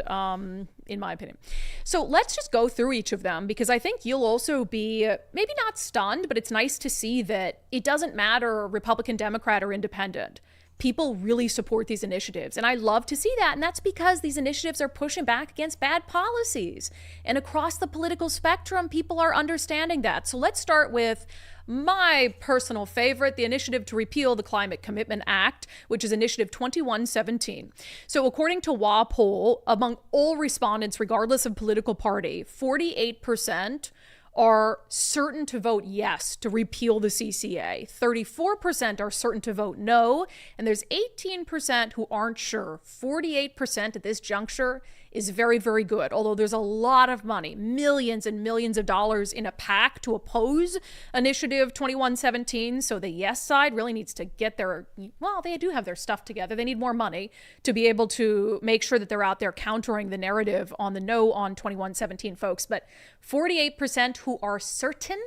in my opinion. So let's just go through each of them, because I think you'll also be maybe not stunned, but it's nice to see that it doesn't matter Republican, Democrat, or independent. People really support these initiatives. And I love to see that. And that's because these initiatives are pushing back against bad policies. And across the political spectrum, people are understanding that. So let's start with my personal favorite, the initiative to repeal the Climate Commitment Act, which is Initiative 2117. So according to WAPOL, among all respondents, regardless of political party, 48% are certain to vote yes to repeal the CCA. 34% are certain to vote no, and there's 18% who aren't sure. 48% at this juncture is very, very good, although there's a lot of money, millions and millions of dollars in a PAC to oppose Initiative 2117. So the yes side really needs to get their, well, they do have their stuff together. They need more money to be able to make sure that they're out there countering the narrative on the no on 2117 folks. But 48% who are certain,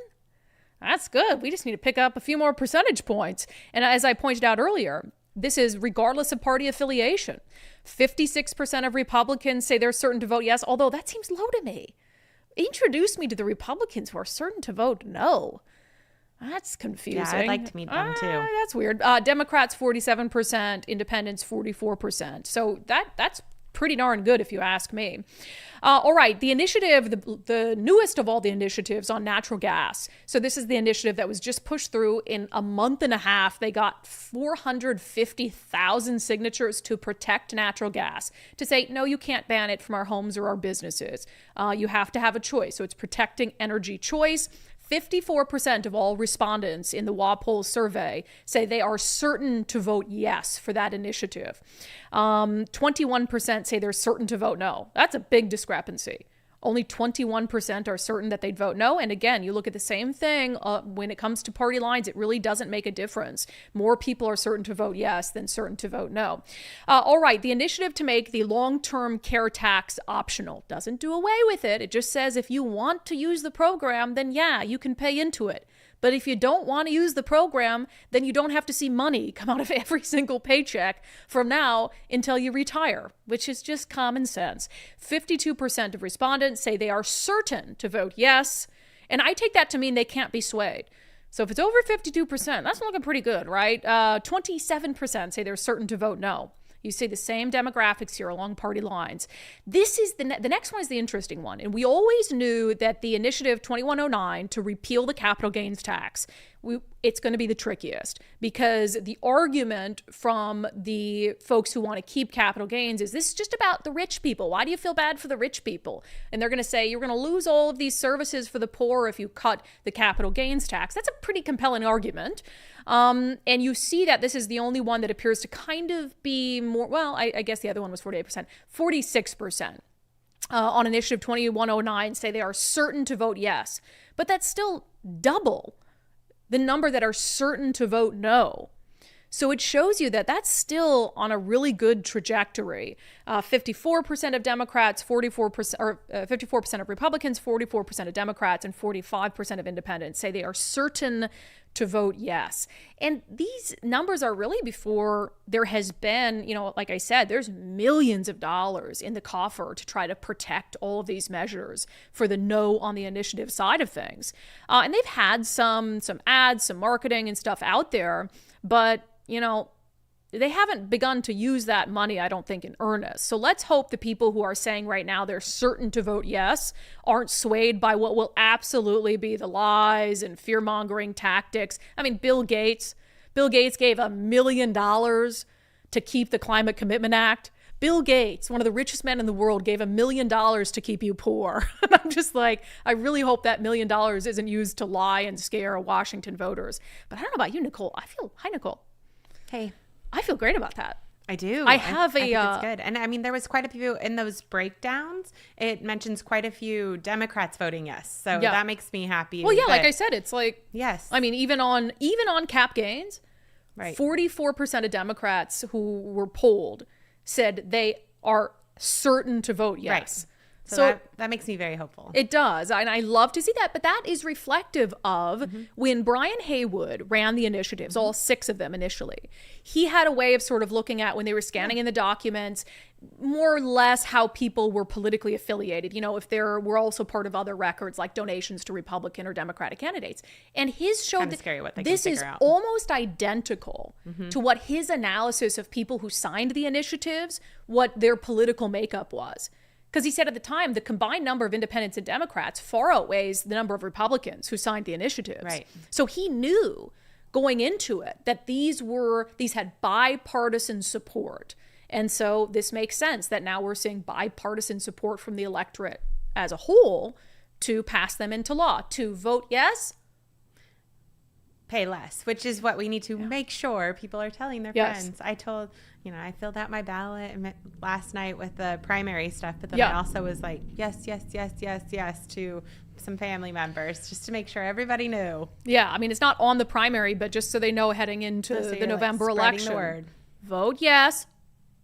that's good. We just need to pick up a few more percentage points. And as I pointed out earlier, this is regardless of party affiliation. 56% of Republicans say they're certain to vote yes, although that seems low to me. Introduce me to the Republicans who are certain to vote no. That's confusing. Yeah, I'd like to meet them too. That's weird. Democrats, 47%, independents, 44%. So that's pretty darn good if you ask me. All right, the initiative, the newest of all the initiatives on natural gas. So this is the initiative that was just pushed through in a month and a half. They got 450,000 signatures to protect natural gas, to say, no, you can't ban it from our homes or our businesses. You have to have a choice. So it's protecting energy choice. 54% of all respondents in the WAPOL survey say they are certain to vote yes for that initiative. 21% say they're certain to vote no. That's a big discrepancy. Only 21% are certain that they'd vote no. And again, you look at the same thing when it comes to party lines, it really doesn't make a difference. More people are certain to vote yes than certain to vote no. All right, the initiative to make the long-term care tax optional doesn't do away with it. It just says if you want to use the program, then yeah, you can pay into it. But if you don't want to use the program, then you don't have to see money come out of every single paycheck from now until you retire, which is just common sense. 52% of respondents say they are certain to vote yes, and I take that to mean they can't be swayed. So if it's over 52%, that's looking pretty good, right? 27% say they're certain to vote no. You see the same demographics here along party lines. This is the next one is the interesting one. And we always knew that the initiative 2109 to repeal the capital gains tax, it's going to be the trickiest, because the argument from the folks who want to keep capital gains is this is just about the rich people. Why do you feel bad for the rich people? And they're going to say you're going to lose all of these services for the poor if you cut the capital gains tax. That's a pretty compelling argument. And you see that this is the only one that appears to kind of be more, well, I guess the other one was 48%, 46%. On initiative 2109 say they are certain to vote yes, but that's still double the number that are certain to vote no. So it shows you that that's still on a really good trajectory. 54% of Democrats, 54% of Republicans, 44% of Democrats, and 45% of independents say they are certain to vote yes. And these numbers are really before there has been, like I said, there's millions of dollars in the coffer to try to protect all of these measures for the no on the initiative side of things. And they've had some ads, some marketing and stuff out there, but they haven't begun to use that money, I don't think, in earnest. So let's hope the people who are saying right now they're certain to vote yes aren't swayed by what will absolutely be the lies and fear-mongering tactics. I mean, Bill Gates gave $1 million to keep the Climate Commitment Act. Bill Gates, one of the richest men in the world, gave $1 million to keep you poor. And I'm just like, I really hope that $1 million isn't used to lie and scare Washington voters. But I don't know about you, Nicole. Hi, Nicole. Hey. I feel great about that. I do. I think it's good. And I mean, there was quite a few in those breakdowns. It mentions quite a few Democrats voting yes. So that makes me happy. Well, yeah, like I said, it's like, yes. I mean, even on cap gains, right. 44% of Democrats who were polled said they are certain to vote yes. Right. So that makes me very hopeful. It does. And I love to see that. But that is reflective of when Brian Haywood ran the initiatives, all 6 of them initially, he had a way of sort of looking at when they were scanning in the documents, more or less how people were politically affiliated, you know, if there were also part of other records like donations to Republican or Democratic candidates. And his showed that this is almost identical to what his analysis of people who signed the initiatives, what their political makeup was. Because he said at the time, the combined number of independents and Democrats far outweighs the number of Republicans who signed the initiatives. Right. So he knew going into it that these had bipartisan support. And so this makes sense that now we're seeing bipartisan support from the electorate as a whole to pass them into law, to vote yes, pay less, which is what we need to make sure people are telling their friends. I filled out my ballot last night with the primary stuff, but then I also was like, yes to some family members just to make sure everybody knew. Yeah, I mean, it's not on the primary, but just so they know heading into the November election. The word. Vote yes.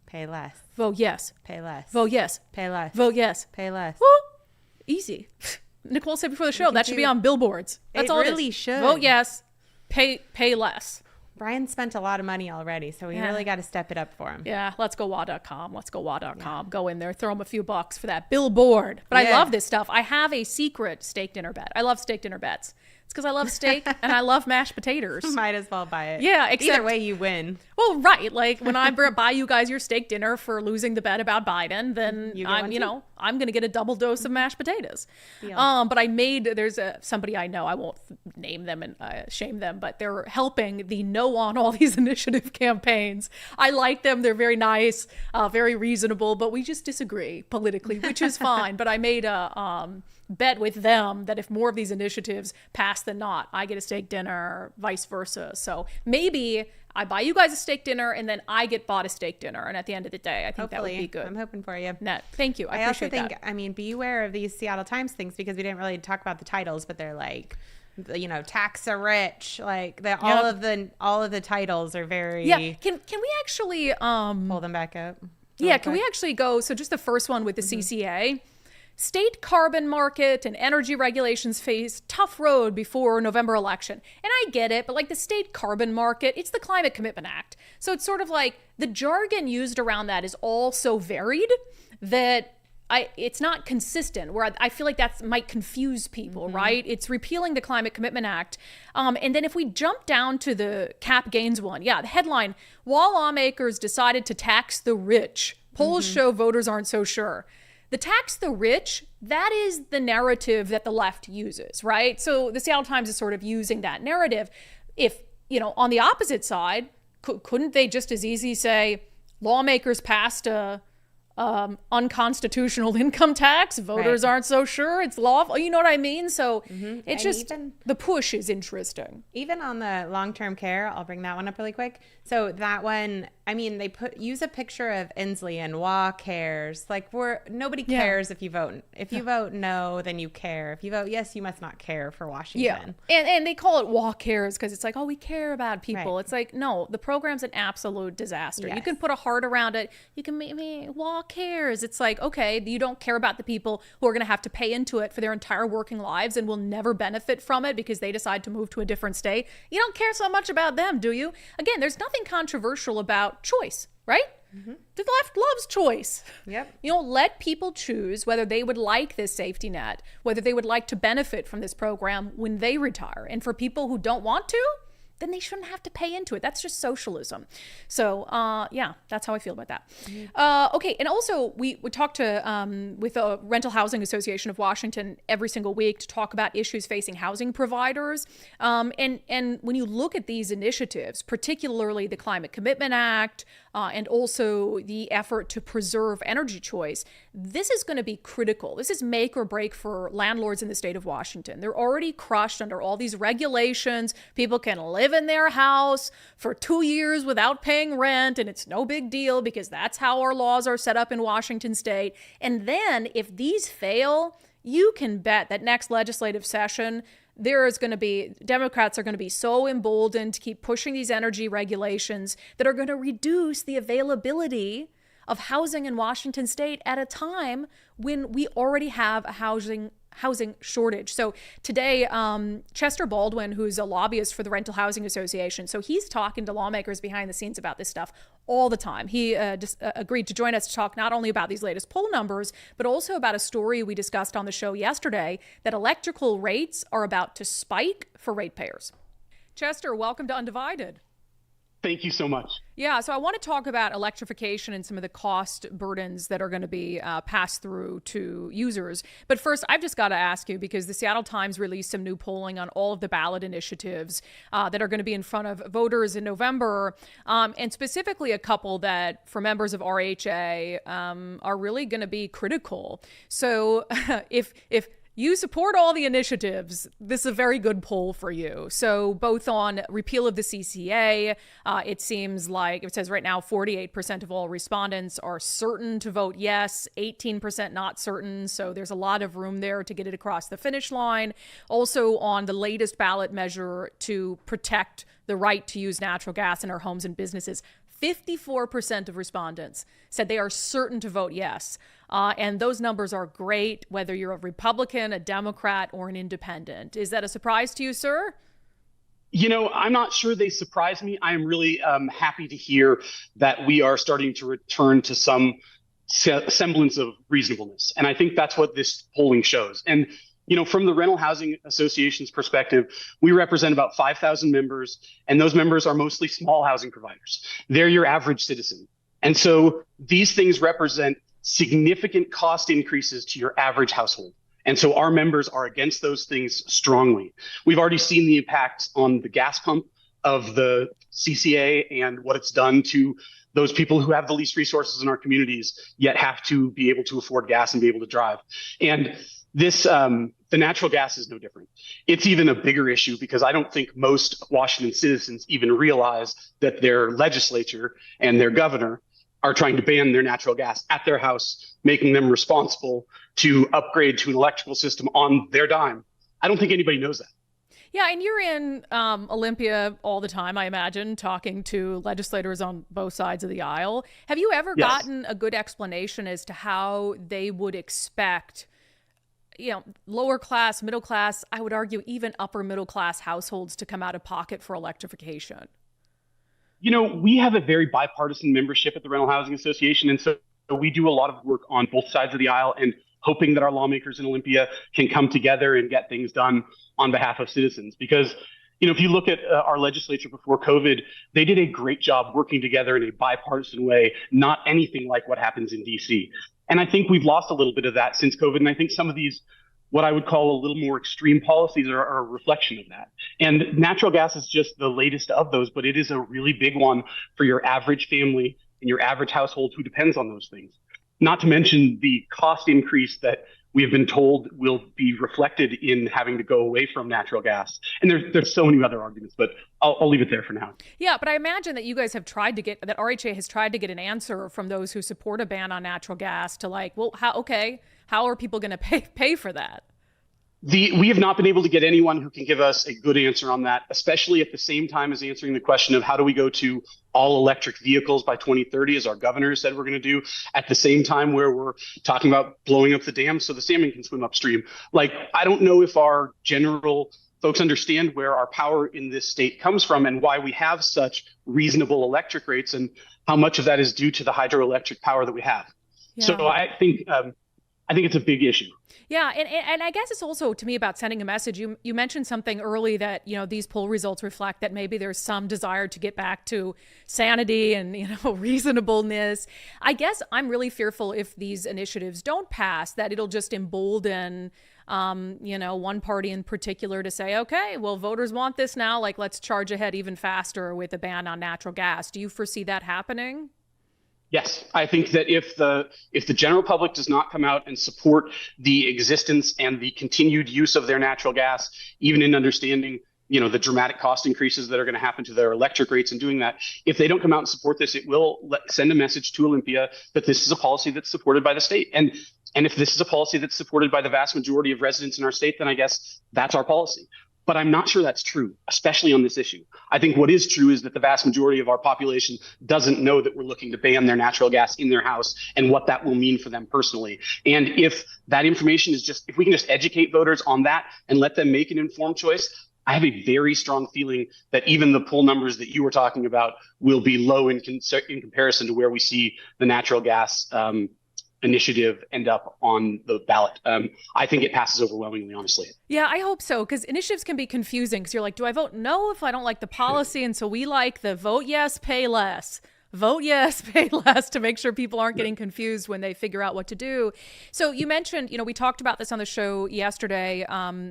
Pay less. Vote yes. Pay less. Vote yes. Pay less. Vote yes. Pay less. Woo! Easy. Nicole said before the show, that should be on billboards. That's all it really should. Vote yes. Pay less. Brian spent a lot of money already, so we really got to step it up for him. Yeah, let's go wa.com. Go in there, throw him a few bucks for that billboard. But I love this stuff. I have a secret steak dinner bet. I love steak dinner bets. It's because I love steak and I love mashed potatoes. Might as well buy it. Yeah, either way you win. Well, right. Like when I buy you guys your steak dinner for losing the bet about Biden, then I'm going to get a double dose of mashed potatoes. But there's somebody I know, I won't name them and shame them, but they're helping the No on All These Initiative campaigns. I like them. They're very nice, very reasonable, but we just disagree politically, which is fine. But I made a bet with them that if more of these initiatives pass than not, I get a steak dinner, vice versa. So maybe I buy you guys a steak dinner and then I get bought a steak dinner. And at the end of the day, I think that would be good. I'm hoping for you. Net. Thank you. I appreciate also think, be aware of these Seattle Times things because we didn't really talk about the titles, but they're like, tax the rich, like all of the titles are very. Yeah. Can we actually pull them back up? Yeah. Can we actually go? So just the first one with the CCA. State carbon market and energy regulations face tough road before November election. And I get it, but like the state carbon market, it's the Climate Commitment Act. So it's sort of like the jargon used around that is all so varied that it's not consistent, where I feel like that might confuse people, right? It's repealing the Climate Commitment Act. And then if we jump down to the cap gains one, the headline, while lawmakers decided to tax the rich, polls show voters aren't so sure. The tax the rich, that is the narrative that the left uses, right? So the Seattle Times is sort of using that narrative. If, on the opposite side, couldn't they just as easy say, lawmakers passed a unconstitutional income tax, voters aren't so sure it's lawful, you know what I mean? So it's just, the push is interesting. Even on the long-term care, I'll bring that one up really quick. So that one, they use a picture of Inslee and WA cares. Like nobody cares if you vote. If you vote no, then you care. If you vote yes, you must not care for Washington. Yeah, and they call it WA cares because it's like, oh, we care about people. Right. It's like, no, the program's an absolute disaster. Yes. You can put a heart around it. You can make me WA cares. It's like, okay, you don't care about the people who are going to have to pay into it for their entire working lives and will never benefit from it because they decide to move to a different state. You don't care so much about them, do you? Again, there's nothing controversial about choice, right? The left loves choice. Yep. Let people choose whether they would like this safety net, whether they would like to benefit from this program when they retire. And for people who don't want to, then they shouldn't have to pay into it. That's just socialism. So yeah, that's how I feel about that. Okay, and also we talk to with the Rental Housing Association of Washington every single week to talk about issues facing housing providers. And when you look at these initiatives, particularly the Climate Commitment Act, and also the effort to preserve energy choice, this is going to be critical. This is make or break for landlords in the state of Washington. They're already crushed under all these regulations. People can live in their house for 2 years without paying rent, and it's no big deal because that's how our laws are set up in Washington state. And then if these fail, you can bet that next legislative session, Democrats are going to be so emboldened to keep pushing these energy regulations that are going to reduce the availability of housing in Washington state at a time when we already have a housing shortage. So today, Chester Baldwin, who's a lobbyist for the Rental Housing Association, so he's talking to lawmakers behind the scenes about this stuff all the time. He agreed to join us to talk not only about these latest poll numbers, but also about a story we discussed on the show yesterday that electrical rates are about to spike for ratepayers. Chester, welcome to Undivided. Thank you so much. Yeah, so I want to talk about electrification and some of the cost burdens that are going to be passed through to users. But first, I've just got to ask you, because the Seattle Times released some new polling on all of the ballot initiatives that are going to be in front of voters in November, and specifically a couple that, for members of RHA, are really going to be critical. So if you support all the initiatives, this is a very good poll for you. So both on repeal of the CCA, it seems like, it says right now 48% of all respondents are certain to vote yes, 18% not certain. So there's a lot of room there to get it across the finish line. Also on the latest ballot measure to protect the right to use natural gas in our homes and businesses, 54% of respondents said they are certain to vote yes. And those numbers are great, whether you're a Republican, a Democrat, or an independent. Is that a surprise to you, sir? You know, I'm not sure they surprise me. I am really happy to hear that we are starting to return to some semblance of reasonableness. And I think that's what this polling shows. And you know, from the Rental Housing Association's perspective, we represent about 5,000 members, and those members are mostly small housing providers. They're your average citizen. And so these things represent significant cost increases to your average household. And so our members are against those things strongly. We've already seen the impacts on the gas pump of the CCA and what it's done to those people who have the least resources in our communities, yet have to be able to afford gas and be able to drive. And this, the natural gas is no different. It's even a bigger issue because I don't think most Washington citizens even realize that their legislature and their governor are trying to ban their natural gas at their house, making them responsible to upgrade to an electrical system on their dime. I don't think anybody knows that. Yeah, and you're in Olympia all the time, I imagine, talking to legislators on both sides of the aisle. Have you ever gotten a good explanation as to how they would expect, you know, lower class, middle class, I would argue even upper middle class households to come out of pocket for electrification? You know, we have a very bipartisan membership at the Rental Housing Association. And so we do a lot of work on both sides of the aisle and hoping that our lawmakers in Olympia can come together and get things done on behalf of citizens. Because, you know, if you look at our legislature before COVID, they did a great job working together in a bipartisan way, not anything like what happens in DC. And I think we've lost a little bit of that since COVID. And I think some of these, what I would call a little more extreme policies are a reflection of that. And natural gas is just the latest of those, but it is a really big one for your average family and your average household who depends on those things. Not to mention the cost increase that we have been told will be reflected in having to go away from natural gas. And there's so many other arguments, but I'll leave it there for now. Yeah, but I imagine that you guys have tried to get, that RHA has tried to get an answer from those who support a ban on natural gas to like, well, how are people going to pay for that? We have not been able to get anyone who can give us a good answer on that, especially at the same time as answering the question of how do we go to all electric vehicles by 2030, as our governor said we're going to do, at the same time where we're talking about blowing up the dam so the salmon can swim upstream. Like, I don't know if our general folks understand where our power in this state comes from and why we have such reasonable electric rates and how much of that is due to the hydroelectric power that we have. Yeah. So I think I think it's a big issue. Yeah, and I guess it's also, to me, about sending a message. You mentioned something early that, these poll results reflect that maybe there's some desire to get back to sanity and, reasonableness. I guess I'm really fearful if these initiatives don't pass, that it'll just embolden, one party in particular to say, okay, well, voters want this now. Like, let's charge ahead even faster with a ban on natural gas. Do you foresee that happening? Yes, I think that if the general public does not come out and support the existence and the continued use of their natural gas, even in understanding, the dramatic cost increases that are going to happen to their electric rates and doing that, if they don't come out and support this, it will send a message to Olympia that this is a policy that's supported by the state. And if this is a policy that's supported by the vast majority of residents in our state, then I guess that's our policy. But I'm not sure that's true, especially on this issue. I think what is true is that the vast majority of our population doesn't know that we're looking to ban their natural gas in their house and what that will mean for them personally. And if that information is if we can just educate voters on that and let them make an informed choice, I have a very strong feeling that even the poll numbers that you were talking about will be low in comparison to where we see the natural gas initiative end up on the ballot. I think it passes overwhelmingly, honestly. Yeah, I hope so, because initiatives can be confusing, because you're like, do I vote no if I don't like the policy? And so we like the vote yes, pay less. Vote yes, pay less, to make sure people aren't getting confused when they figure out what to do. So you mentioned, we talked about this on the show yesterday,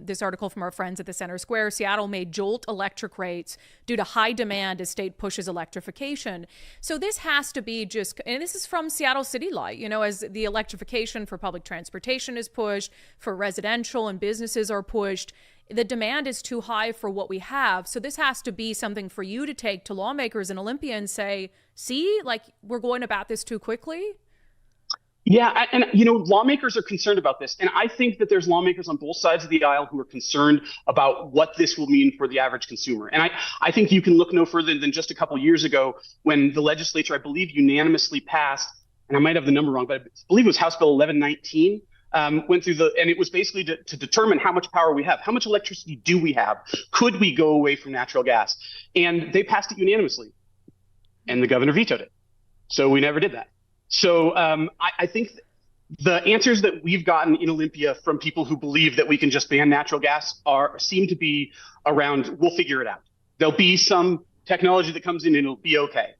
this article from our friends at the Center Square. Seattle may jolt electric rates due to high demand as state pushes electrification. So this has to be and this is from Seattle City Light, as the electrification for public transportation is pushed, for residential and businesses are pushed, the demand is too high for what we have. So this has to be something for you to take to lawmakers in Olympia and say, see, like, we're going about this too quickly. Yeah, and lawmakers are concerned about this. And I think that there's lawmakers on both sides of the aisle who are concerned about what this will mean for the average consumer. And I think you can look no further than just a couple years ago when the legislature, I believe, unanimously passed, and I might have the number wrong, but I believe it was House Bill 1119, went through and it was basically to determine how much power we have, how much electricity do we have, could we go away from natural gas? And they passed it unanimously, and the governor vetoed it. So we never did that. So I think the answers that we've gotten in Olympia from people who believe that we can just ban natural gas seem to be around, we'll figure it out. There'll be some technology that comes in and it'll be okay.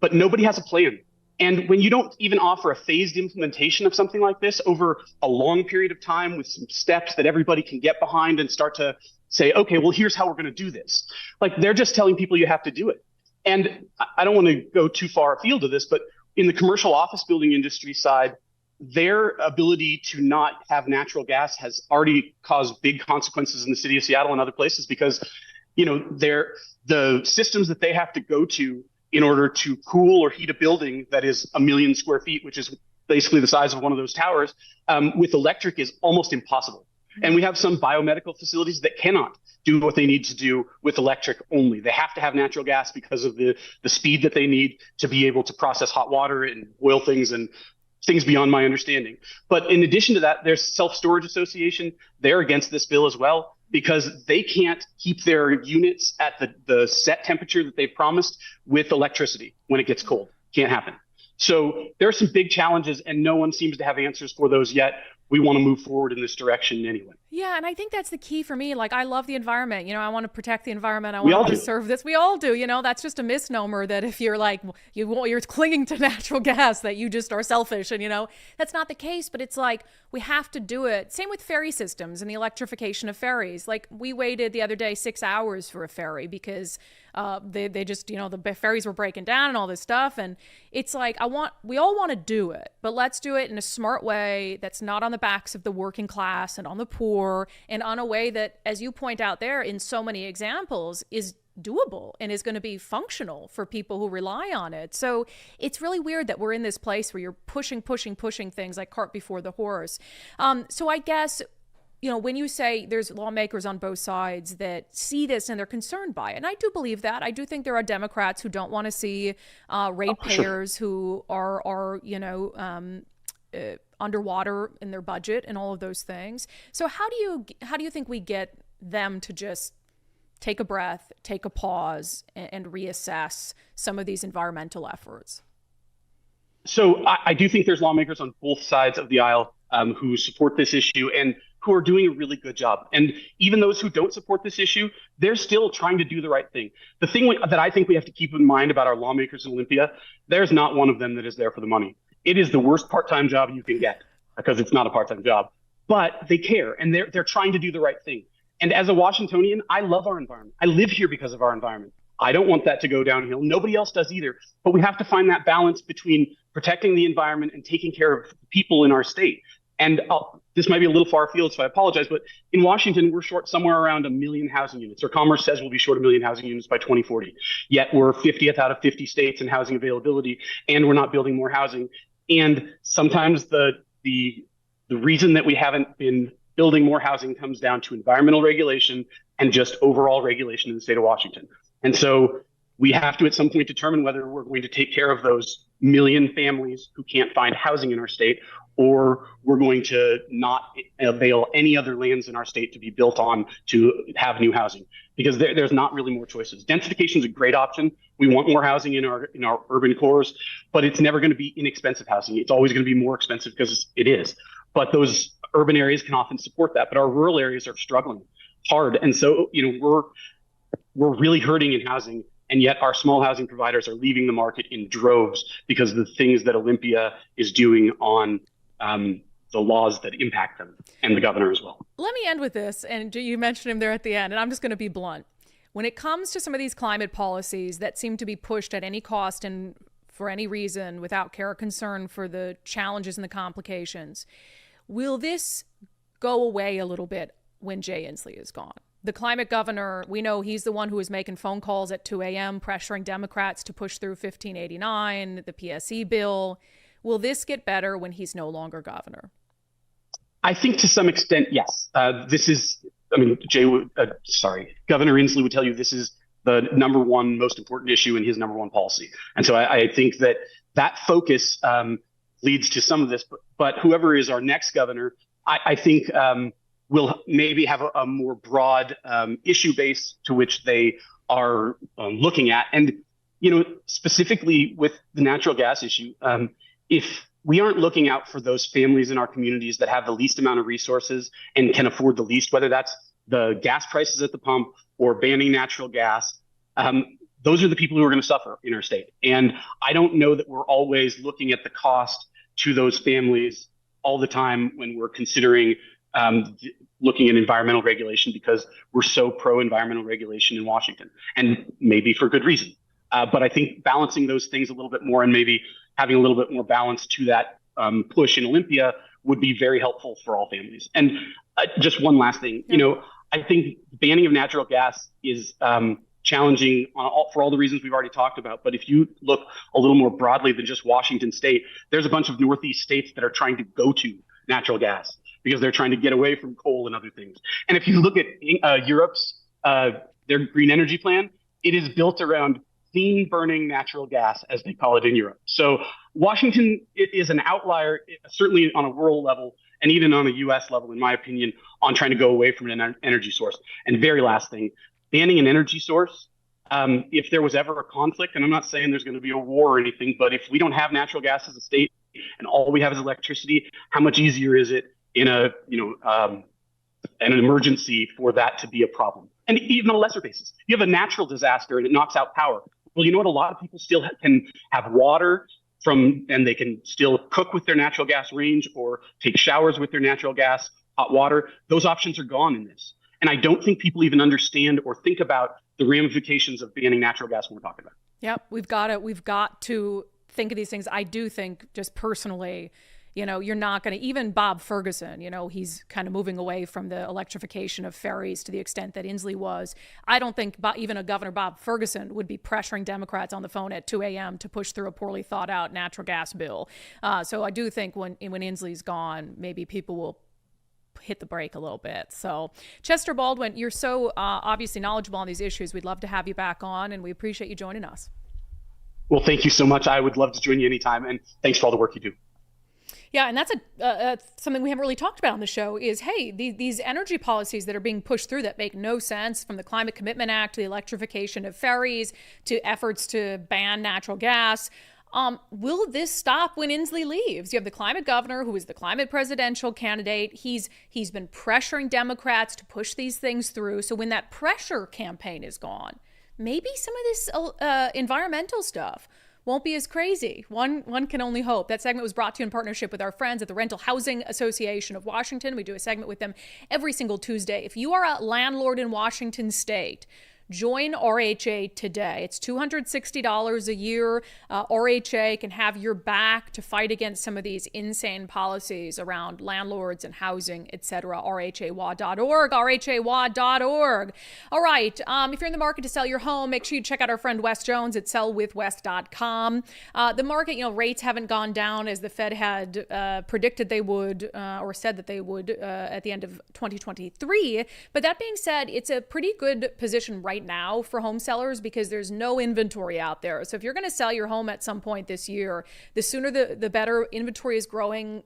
But nobody has a plan. And when you don't even offer a phased implementation of something like this over a long period of time with some steps that everybody can get behind and start to say, okay, well, here's how we're going to do this. Like, they're just telling people you have to do it. And I don't want to go too far afield of this, but in the commercial office building industry side, their ability to not have natural gas has already caused big consequences in the city of Seattle and other places because, the systems that they have to go to in order to cool or heat a building that is 1 million square feet, which is basically the size of one of those towers, with electric is almost impossible. And we have some biomedical facilities that cannot do what they need to do with electric only. They have to have natural gas because of the speed that they need to be able to process hot water and boil things and things beyond my understanding. But in addition to that, there's Self-Storage Association. They're against this bill as well because they can't keep their units at the set temperature that they've promised with electricity when it gets cold. Can't happen. So there are some big challenges and no one seems to have answers for those yet. We want to move forward in this direction anyway. Yeah, and I think that's the key for me. Like, I love the environment. I want to protect the environment. I want to preserve this. We all do. That's just a misnomer that if you're like, you're clinging to natural gas, that you just are selfish. And, that's not the case. But it's like, we have to do it. Same with ferry systems and the electrification of ferries. Like, we waited the other day 6 hours for a ferry because they just, the ferries were breaking down and all this stuff. And it's like, we all want to do it, but let's do it in a smart way that's not on the backs of the working class and on the poor, and on a way that, as you point out there in so many examples, is doable and is going to be functional for people who rely on it. So it's really weird that we're in this place where you're pushing things like cart before the horse. So I guess, when you say there's lawmakers on both sides that see this and they're concerned by it, and I do believe that. I do think there are Democrats who don't want to see ratepayers who are underwater in their budget and all of those things. So how do you think we get them to just take a breath, take a pause, and reassess some of these environmental efforts? So I do think there's lawmakers on both sides of the aisle who support this issue and who are doing a really good job. And even those who don't support this issue, they're still trying to do the right thing. The thing that I think we have to keep in mind about our lawmakers in Olympia, there's not one of them that is there for the money. It is the worst part-time job you can get because it's not a part-time job, but they care and they're trying to do the right thing. And as a Washingtonian, I love our environment. I live here because of our environment. I don't want that to go downhill. Nobody else does either. But we have to find that balance between protecting the environment and taking care of people in our state. And this might be a little far afield, so I apologize, but in Washington, we're short somewhere around 1 million housing units. Our Commerce says we'll be short 1 million housing units by 2040. Yet we're 50th out of 50 states in housing availability, and we're not building more housing. And sometimes the reason that we haven't been building more housing comes down to environmental regulation and just overall regulation in the state of Washington. And so we have to at some point determine whether we're going to take care of those million families who can't find housing in our state, or we're going to not avail any other lands in our state to be built on to have new housing, because there's not really more choices. Densification is a great option. We want more housing in our urban cores, but it's never going to be inexpensive housing. It's always going to be more expensive because it is. But those urban areas can often support that, but our rural areas are struggling hard. And so, we're really hurting in housing, and yet our small housing providers are leaving the market in droves because of the things that Olympia is doing on the laws that impact them, and the governor as well. Let me end with this, and you mentioned him there at the end, and I'm just going to be blunt. When it comes to some of these climate policies that seem to be pushed at any cost and for any reason without care or concern for the challenges and the complications, will this go away a little bit when Jay Inslee is gone? The climate governor, we know he's the one who is making phone calls at 2 a.m., pressuring Democrats to push through 1589, the PSE bill. Will this get better when he's no longer governor? I think to some extent, yes. Governor Inslee would tell you this is the number one most important issue in his number one policy. And so I think that focus leads to some of this. But whoever is our next governor, I think will maybe have a more broad issue base to which they are looking at. And, specifically with the natural gas issue, if we aren't looking out for those families in our communities that have the least amount of resources and can afford the least, whether that's the gas prices at the pump or banning natural gas, those are the people who are going to suffer in our state. And I don't know that we're always looking at the cost to those families all the time when we're considering looking at environmental regulation, because we're so pro-environmental regulation in Washington, and maybe for good reason. But I think balancing those things a little bit more and maybe having a little bit more balance to that push in Olympia would be very helpful for all families. And just one last thing, I think banning of natural gas is challenging for all the reasons we've already talked about. But if you look a little more broadly than just Washington state, there's a bunch of Northeast states that are trying to go to natural gas because they're trying to get away from coal and other things. And if you look at Europe's, their green energy plan, it is built around clean burning natural gas, as they call it in Europe. So Washington is an outlier, certainly on a rural level, and even on a US level, in my opinion, on trying to go away from an energy source. And very last thing, banning an energy source, if there was ever a conflict, and I'm not saying there's going to be a war or anything, but if we don't have natural gas as a state and all we have is electricity, how much easier is it in an emergency for that to be a problem? And even on a lesser basis, you have a natural disaster and it knocks out power. Well, you know what? A lot of people still can have water and they can still cook with their natural gas range or take showers with their natural gas, hot water. Those options are gone in this. And I don't think people even understand or think about the ramifications of banning natural gas when we're talking about it. Yep, we've got to think of these things. I do think, just personally, you're not going to, even Bob Ferguson, he's kind of moving away from the electrification of ferries to the extent that Inslee was. I don't think even a Governor Bob Ferguson would be pressuring Democrats on the phone at 2 a.m. to push through a poorly thought out natural gas bill. So I do think when Inslee's gone, maybe people will hit the brake a little bit. So Chester Baldwin, you're so obviously knowledgeable on these issues. We'd love to have you back on, and we appreciate you joining us. Well, thank you so much. I would love to join you anytime, and thanks for all the work you do. Yeah, and that's something we haven't really talked about on the show is, hey, these energy policies that are being pushed through that make no sense, from the Climate Commitment Act to the electrification of ferries to efforts to ban natural gas. Will this stop when Inslee leaves? You have the climate governor, who is the climate presidential candidate. He's been pressuring Democrats to push these things through. So when that pressure campaign is gone, maybe some of this environmental stuff won't be as crazy. One can only hope. That segment was brought to you in partnership with our friends at the Rental Housing Association of Washington. We do a segment with them every single Tuesday. If you are a landlord in Washington State, join RHA today. It's $260 a year. RHA can have your back to fight against some of these insane policies around landlords and housing, etc. RHAWA.org, RHAWA.org. All right. If you're in the market to sell your home, make sure you check out our friend Wes Jones at sellwithwes.com. The market, rates haven't gone down as the Fed had predicted they would, or said that they would at the end of 2023. But that being said, it's a pretty good position right now for home sellers because there's no inventory out there. So if you're going to sell your home at some point this year, the sooner the better. Inventory is growing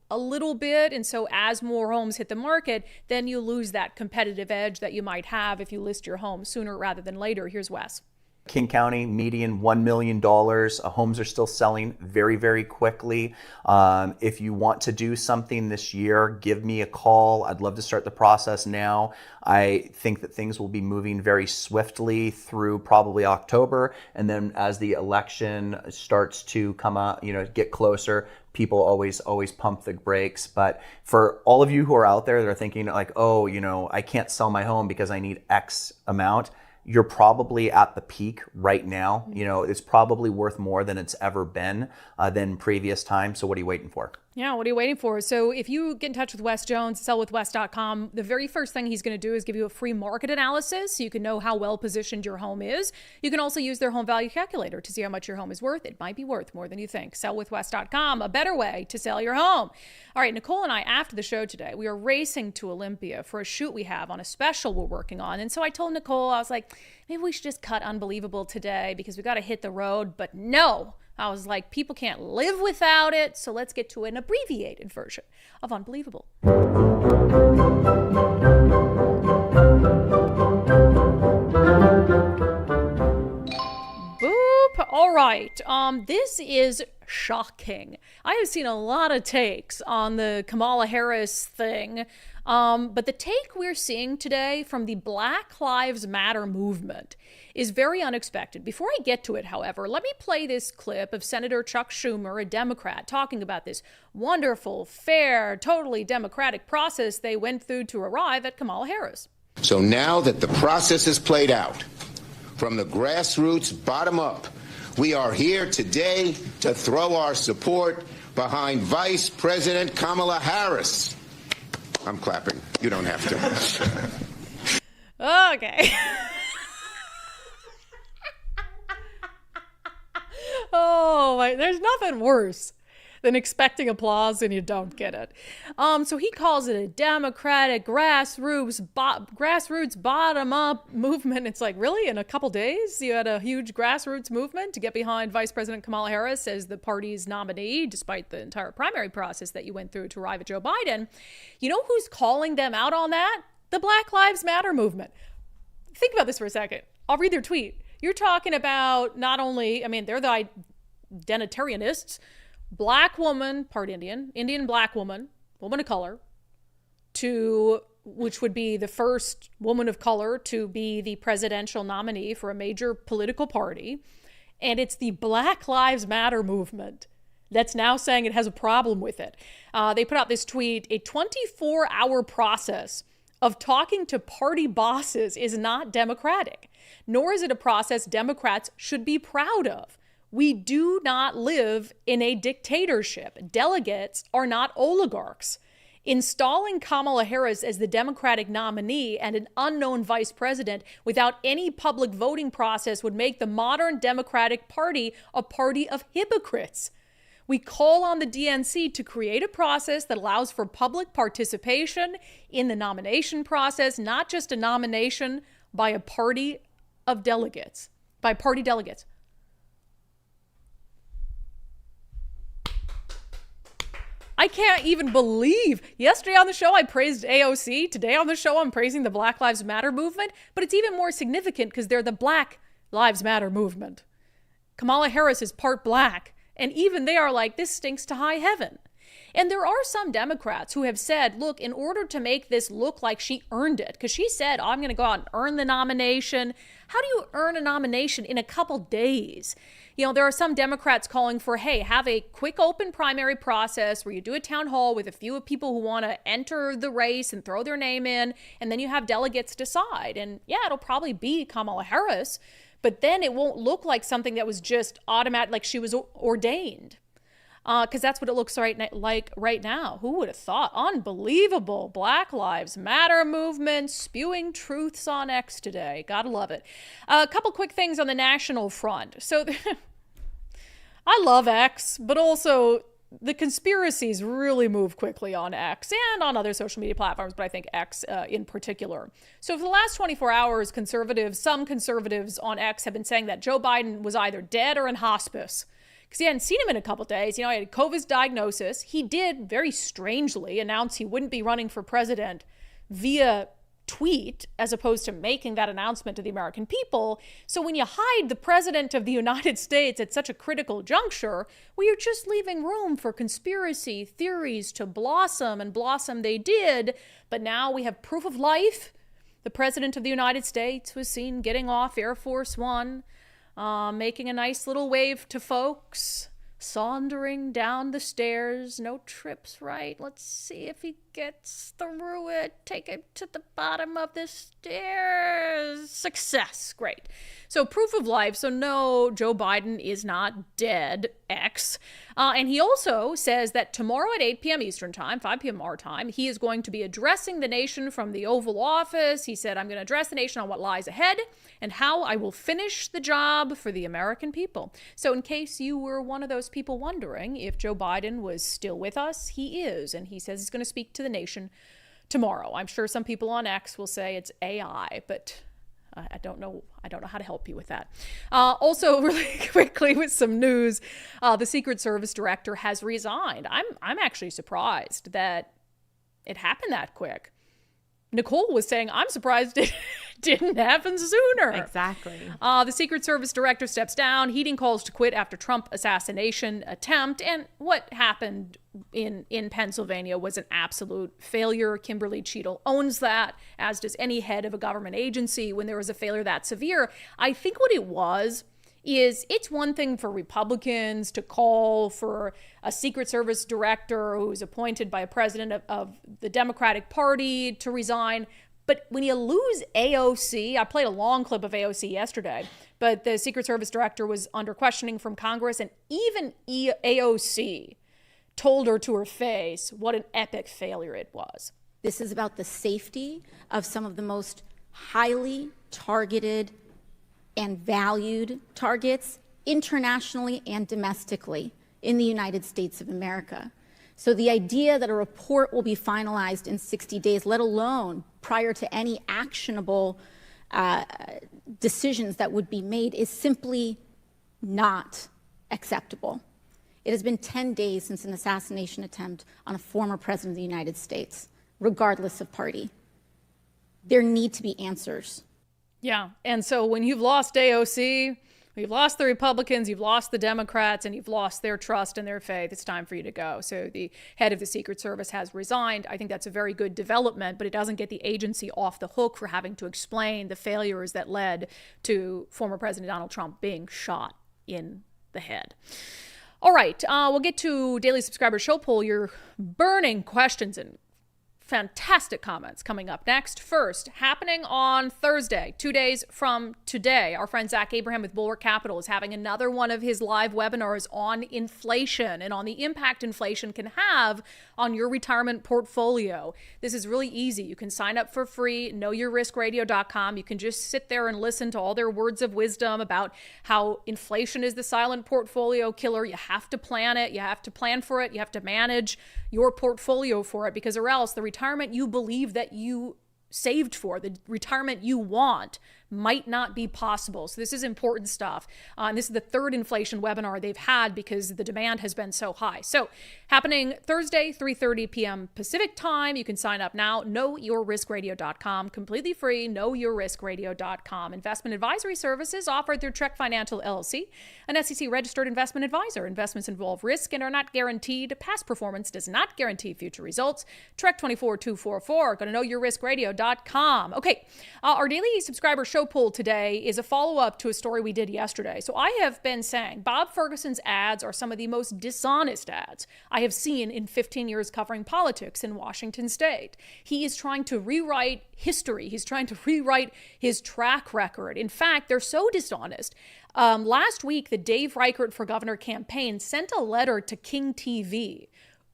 a little bit. And so as more homes hit the market, then you lose that competitive edge that you might have if you list your home sooner rather than later. Here's Wes. King County, median $1 million. Homes are still selling very, very quickly. If you want to do something this year, give me a call. I'd love to start the process now. I think that things will be moving very swiftly through probably October. And then as the election starts to come out, get closer, people always pump the brakes. But for all of you who are out there that are thinking like, I can't sell my home because I need X amount, you're probably at the peak right now. It's probably worth more than it's ever been than previous times. So what are you waiting for? Yeah, what are you waiting for? So if you get in touch with Wes Jones, sellwithwes.com, the very first thing he's going to do is give you a free market analysis so you can know how well positioned your home is. You can also use their home value calculator to see how much your home is worth. It might be worth more than you think. Sellwithwes.com, a better way to sell your home. All right, Nicole and I, after the show today, we are racing to Olympia for a shoot we have on a special we're working on. And so I told Nicole, I was like, maybe we should just cut Unbelievable today because we got to hit the road. But no. I was like, people can't live without it, so let's get to an abbreviated version of Unbelievable. Boop. All right. This is shocking. I have seen a lot of takes on the Kamala Harris thing, but the take we're seeing today from the Black Lives Matter movement is very unexpected. Before I get to it, however, let me play this clip of Senator Chuck Schumer, a Democrat, talking about this wonderful, fair, totally democratic process they went through to arrive at Kamala Harris. So now that the process is played out, from the grassroots bottom up, we are here today to throw our support behind Vice President Kamala Harris. I'm clapping. You don't have to. Okay. Oh, there's nothing worse than expecting applause and you don't get it. So he calls it a democratic grassroots bottom-up movement. It's like, really? In a couple days, you had a huge grassroots movement to get behind Vice President Kamala Harris as the party's nominee, despite the entire primary process that you went through to arrive at Joe Biden. You know who's calling them out on that? The Black Lives Matter movement. Think about this for a second. I'll read their tweet. You're talking about not only, they're the identitarianists, black woman, part Indian black woman of color, which would be the first woman of color to be the presidential nominee for a major political party. And it's the Black Lives Matter movement that's now saying it has a problem with it. They put out this tweet, a 24-hour process of talking to party bosses is not democratic, nor is it a process Democrats should be proud of. We do not live in a dictatorship. Delegates are not oligarchs. Installing Kamala Harris as the Democratic nominee and an unknown vice president without any public voting process would make the modern Democratic Party a party of hypocrites. We call on the DNC to create a process that allows for public participation in the nomination process, not just a nomination by a party of delegates, by party delegates. I can't even believe. Yesterday on the show, I praised AOC. Today on the show, I'm praising the Black Lives Matter movement. But it's even more significant because they're the Black Lives Matter movement. Kamala Harris is part black. And even they are like, this stinks to high heaven. And there are some Democrats who have said, look, in order to make this look like she earned it, because she said, I'm going to go out and earn the nomination. How do you earn a nomination in a couple days? You know, there are some Democrats calling for, hey, have a quick open primary process where you do a town hall with a few people who want to enter the race and throw their name in, and then you have delegates decide. And yeah, it'll probably be Kamala Harris, but then it won't look like something that was just automatic, like she was ordained. Because that's what it looks like right now. Who would have thought? Unbelievable. Black Lives Matter movement spewing truths on X today. Gotta love it. A couple quick things on the national front. So I love X, but also the conspiracies really move quickly on X and on other social media platforms, but I think X in particular. So for the last 24 hours, some conservatives on X have been saying that Joe Biden was either dead or in hospice, because he hadn't seen him in a couple of days. You know, he had a COVID diagnosis. He did, very strangely, announce he wouldn't be running for president via tweet, as opposed to making that announcement to the American people. So when you hide the president of the United States at such a critical juncture, well, you're just leaving room for conspiracy theories to blossom, and blossom they did. But now we have proof of life. The president of the United States was seen getting off Air Force One, making a nice little wave to folks, sauntering down the stairs. No trips, right? Let's see if he gets through it. Take him to the bottom of the stairs. Success. Great. So proof of life. So no, Joe Biden is not dead, X. And he also says that tomorrow at 8 p.m. Eastern time, 5 p.m. our time, he is going to be addressing the nation from the Oval Office. He said, I'm going to address the nation on what lies ahead and how I will finish the job for the American people. So in case you were one of those people wondering if Joe Biden was still with us, he is. And he says he's going to speak to the nation tomorrow. I'm sure some people on X will say it's AI, but I don't know how to help you with that. Also, really quickly with some news, the Secret Service director has resigned. I'm actually surprised that it happened that quick. Nicole was saying, I'm surprised it didn't happen sooner. Exactly. The Secret Service director steps down, heeding calls to quit after Trump assassination attempt. And what happened in Pennsylvania was an absolute failure. Kimberly Cheadle owns that, as does any head of a government agency when there was a failure that severe. I think what it was is it's one thing for Republicans to call for a Secret Service director who's appointed by a president of the Democratic Party to resign. But when you lose AOC, I played a long clip of AOC yesterday, but the Secret Service director was under questioning from Congress, and even AOC told her to her face what an epic failure it was. This is about the safety of some of the most highly targeted and valued targets internationally and domestically in the United States of America. So the idea that a report will be finalized in 60 days, let alone prior to any actionable decisions that would be made, is simply not acceptable. It has been 10 days since an assassination attempt on a former president of the United States, regardless of party. There need to be answers. Yeah. And so when you've lost AOC, you've lost the Republicans, you've lost the Democrats, and you've lost their trust and their faith, it's time for you to go. So the head of the Secret Service has resigned. I think that's a very good development, but it doesn't get the agency off the hook for having to explain the failures that led to former President Donald Trump being shot in the head. All right. We'll get to Daily Subscriber Show Poll, your burning questions and fantastic comments coming up next. First, happening on Thursday, 2 days from today, our friend Zach Abraham with Bulwark Capital is having another one of his live webinars on inflation and on the impact inflation can have on your retirement portfolio. This is really easy. You can sign up for free, knowyourriskradio.com. You can just sit there and listen to all their words of wisdom about how inflation is the silent portfolio killer. You have to plan it. You have to plan for it. You have to manage your portfolio for it, because or else the retirement you believe that you saved for, the retirement you want, might not be possible. So this is important stuff. And this is the third inflation webinar they've had because the demand has been so high. So happening Thursday, 3:30 p.m. Pacific time. You can sign up now. KnowYourRiskRadio.com. Completely free. KnowYourRiskRadio.com. Investment advisory services offered through Trek Financial LLC, an SEC-registered investment advisor. Investments involve risk and are not guaranteed. Past performance does not guarantee future results. Trek 24244. Go to KnowYourRiskRadio.com. Okay, our daily subscriber show poll today is a follow-up to a story we did yesterday. So I have been saying Bob Ferguson's ads are some of the most dishonest ads I have seen in 15 years covering politics in Washington state. He is trying to rewrite history. He's trying to rewrite his track record. In fact, they're so dishonest. Last week, the Dave Reichert for Governor campaign sent a letter to King TV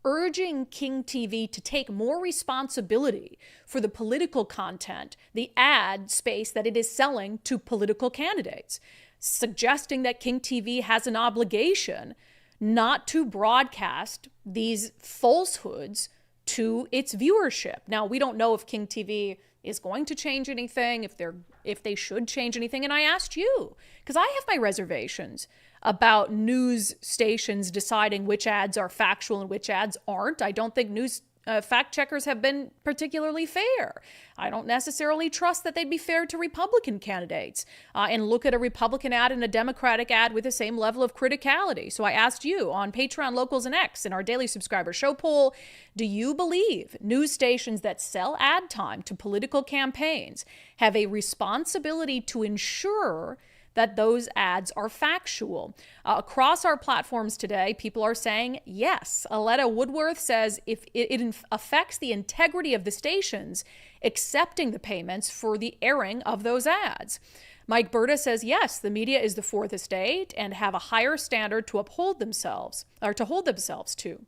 urging King TV to take more responsibility for the political content, the ad space that it is selling to political candidates, suggesting that King TV has an obligation not to broadcast these falsehoods to its viewership. Now, we don't know if King TV is going to change anything, if they should change anything. And I asked you, because I have my reservations about news stations deciding which ads are factual and which ads aren't. I don't think news fact checkers have been particularly fair. I don't necessarily trust that they'd be fair to Republican candidates and look at a Republican ad and a Democratic ad with the same level of criticality. So I asked you on Patreon, Locals, and X in our daily subscriber show poll, do you believe news stations that sell ad time to political campaigns have a responsibility to ensure that those ads are factual? Across our platforms today, people are saying yes. Aletta Woodworth says if it affects the integrity of the stations accepting the payments for the airing of those ads. Mike Berta says yes, the media is the fourth estate and have a higher standard to uphold themselves or to hold themselves to.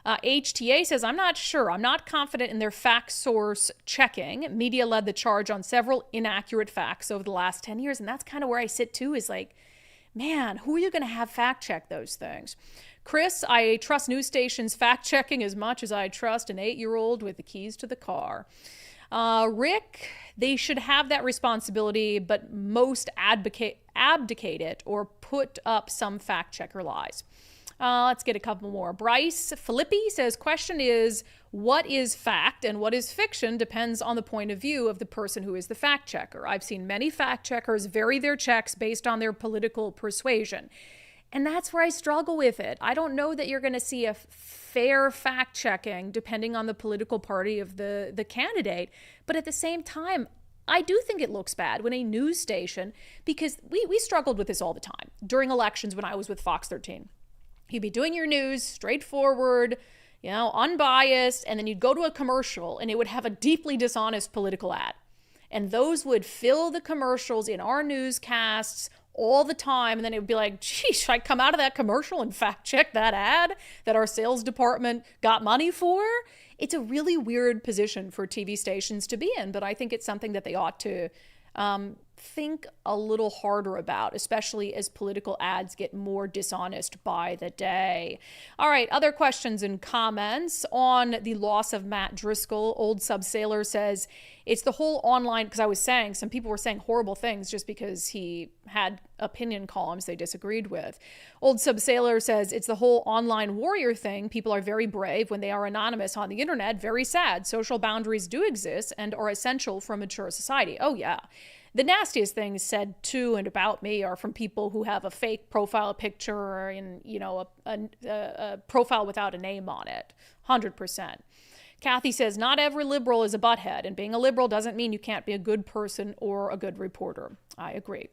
HTA says, I'm not sure. I'm not confident in their fact source checking. Media led the charge on several inaccurate facts over the last 10 years. And that's kind of where I sit too, is like, man, who are you going to have fact check those things? Chris, I trust news stations fact checking as much as I trust an 8-year-old with the keys to the car. Rick, they should have that responsibility, but most abdicate it or put up some fact checker lies. Let's get a couple more. Bryce Filippi says, question is, what is fact and what is fiction depends on the point of view of the person who is the fact checker. I've seen many fact checkers vary their checks based on their political persuasion. And that's where I struggle with it. I don't know that you're going to see a fair fact checking depending on the political party of the candidate. But at the same time, I do think it looks bad when a news station, because we struggled with this all the time during elections when I was with Fox 13. You'd be doing your news straightforward, unbiased, and then you'd go to a commercial and it would have a deeply dishonest political ad. And those would fill the commercials in our newscasts all the time. And then it would be like, geez, should I come out of that commercial and fact check that ad that our sales department got money for? It's a really weird position for TV stations to be in, but I think it's something that they ought to think a little harder about, especially as political ads get more dishonest by the day. All right, other questions and comments on the loss of Matt Driscoll. Old Sub Sailor says, it's the whole online, because I was saying some people were saying horrible things just because he had opinion columns they disagreed with. Old Sub Sailor says, it's the whole online warrior thing. People are very brave when they are anonymous on the internet. Very sad. Social boundaries do exist and are essential for a mature society. Oh, yeah. The nastiest things said to and about me are from people who have a fake profile picture and, a profile without a name on it. 100%. Kathy says, not every liberal is a butthead, and being a liberal doesn't mean you can't be a good person or a good reporter. I agree.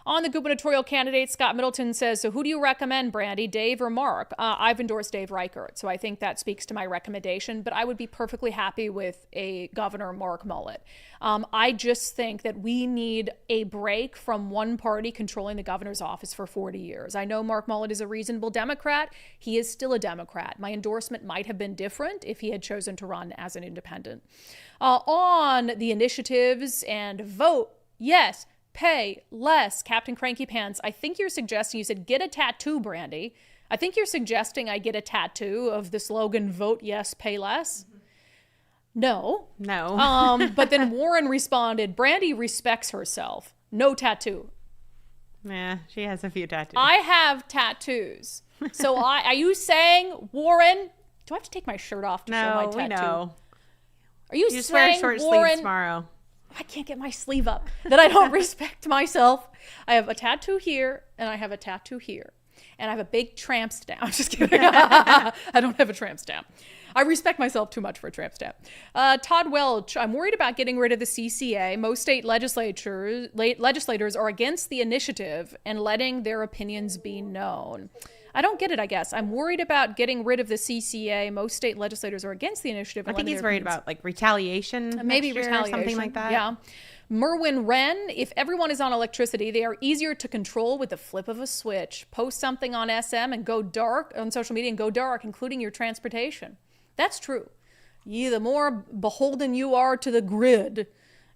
On the gubernatorial candidate, Scott Middleton says, so who do you recommend, Brandi, Dave or Mark? I've endorsed Dave Reichert, so I think that speaks to my recommendation, but I would be perfectly happy with a Governor Mark Mullet. I just think that we need a break from one party controlling the governor's office for 40 years. I know Mark Mullet is a reasonable Democrat. He is still a Democrat. My endorsement might have been different if he had chosen to run as an independent. On the initiatives and vote, yes, pay less, Captain Cranky Pants. I think you're suggesting, you said get a tattoo, Brandi. I think you're suggesting I get a tattoo of the slogan, vote yes, pay less. No. No. But then Warren responded, Brandi respects herself. no tattoo. Yeah, she has a few tattoos. I have tattoos. So are you saying, Warren, do I have to take my shirt off to show my tattoo? No, we know. Are you just saying, wear short Warren, sleeves tomorrow? I can't get my sleeve up, that I don't respect myself? I have a tattoo here and I have a tattoo here. And I have a big tramp stamp. I'm just kidding. I don't have a tramp stamp. I respect myself too much for a tramp stamp. Todd Welch, I'm worried about getting rid of the CCA. Most state legislators are against the initiative and letting their opinions be known. I don't get it, I guess. I'm worried about getting rid of the CCA. Most state legislators are against the initiative. I think he's worried about like retaliation. Maybe next year retaliation. Or something like that. Yeah. Merwin Wren, if everyone is on electricity, they are easier to control with the flip of a switch. Post something on SM and go dark on social media and go dark, including your transportation. That's true. The more beholden you are to the grid,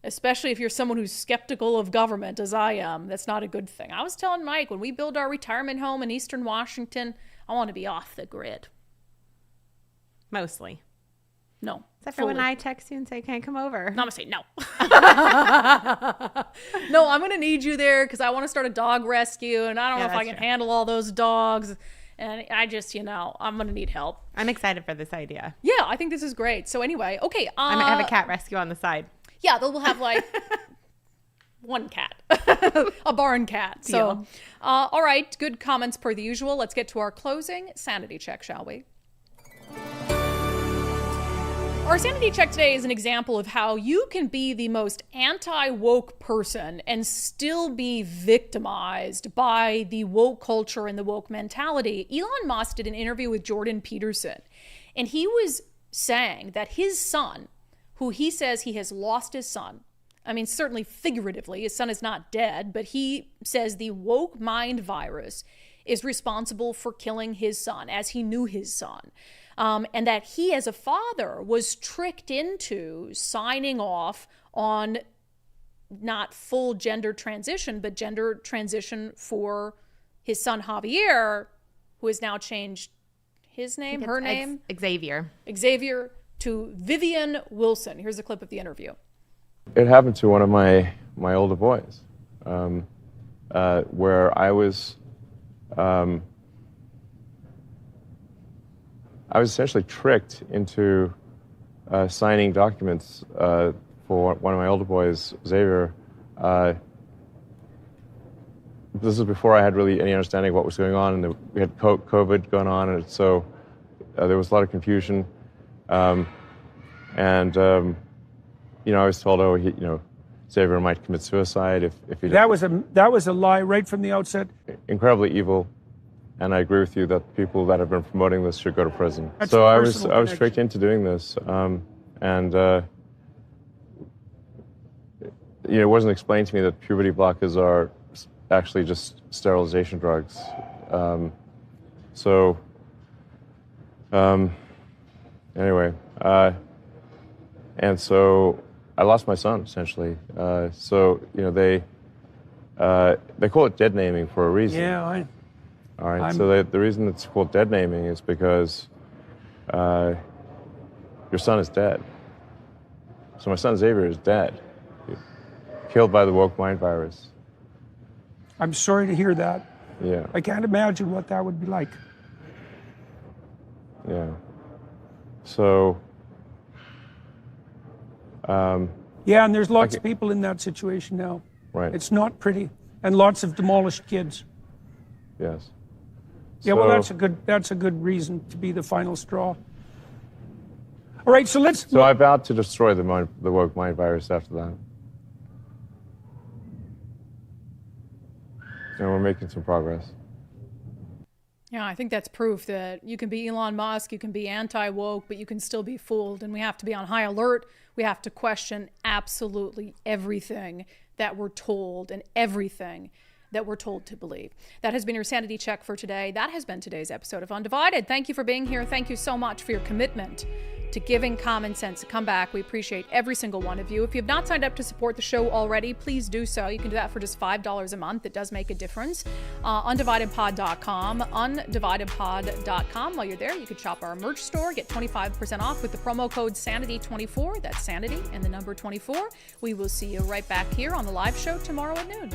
especially if you're someone who's skeptical of government, as I am, that's not a good thing. I was telling Mike, when we build our retirement home in Eastern Washington, I want to be off the grid. Mostly. No. Except for when I text you and say, can I come over? I'm going to say no. No, I'm going to need you there because I want to start a dog rescue, and I don't know if I can handle all those dogs. And I just, I'm going to need help. I'm excited for this idea. Yeah, I think this is great. So anyway, okay. I might have a cat rescue on the side. Yeah, we'll have like one cat, a barn cat. So, all right, good comments per the usual. Let's get to our closing sanity check, shall we? Our sanity check today is an example of how you can be the most anti-woke person and still be victimized by the woke culture and the woke mentality. Elon Musk did an interview with Jordan Peterson, and he was saying that his son, who he says he has lost his son, I mean, certainly figuratively, his son is not dead, but he says the woke mind virus is responsible for killing his son as he knew his son. And that he, as a father, was tricked into signing off on not full gender transition, but gender transition for his son Javier, who has now changed his name, her name? Xavier to Vivian Wilson. Here's a clip of the interview. It happened to one of my older boys, where I was essentially tricked into signing documents for one of my older boys, Xavier. This was before I had really any understanding of what was going on, and we had COVID going on, and so there was a lot of confusion. I was told, Xavier might commit suicide if he did. That was a lie right from the outset. Incredibly evil. And I agree with you that people that have been promoting this should go to prison. So I was tricked into doing this, it wasn't explained to me that puberty blockers are actually just sterilization drugs. Anyway, and so I lost my son essentially. They call it dead naming for a reason. Yeah. All right, so the reason it's called dead naming is because your son is dead. So my son Xavier is dead, killed by the woke mind virus. I'm sorry to hear that. Yeah. I can't imagine what that would be like. Yeah. So. And there's lots of people in that situation now. Right. It's not pretty, and lots of demolished kids. Yes. Yeah, well, that's a good reason to be the final straw. All right, so I vowed to destroy the woke mind virus after that. And we're making some progress. Yeah, I think that's proof that you can be Elon Musk, you can be anti-woke, but you can still be fooled. And we have to be on high alert. We have to question absolutely everything that we're told and everything that we're told to believe. That has been your sanity check for today. That has been today's episode of Undivided. Thank you for being here. Thank you so much for your commitment to giving common sense. Come back. We appreciate every single one of you. If you have not signed up to support the show already, please do so. You can do that for just $5 a month. It does make a difference. undividedpod.com, undividedpod.com. While you're there, you could shop our merch store, get 25% off with the promo code Sanity24. That's Sanity and the number 24. We will see you right back here on the live show tomorrow at noon.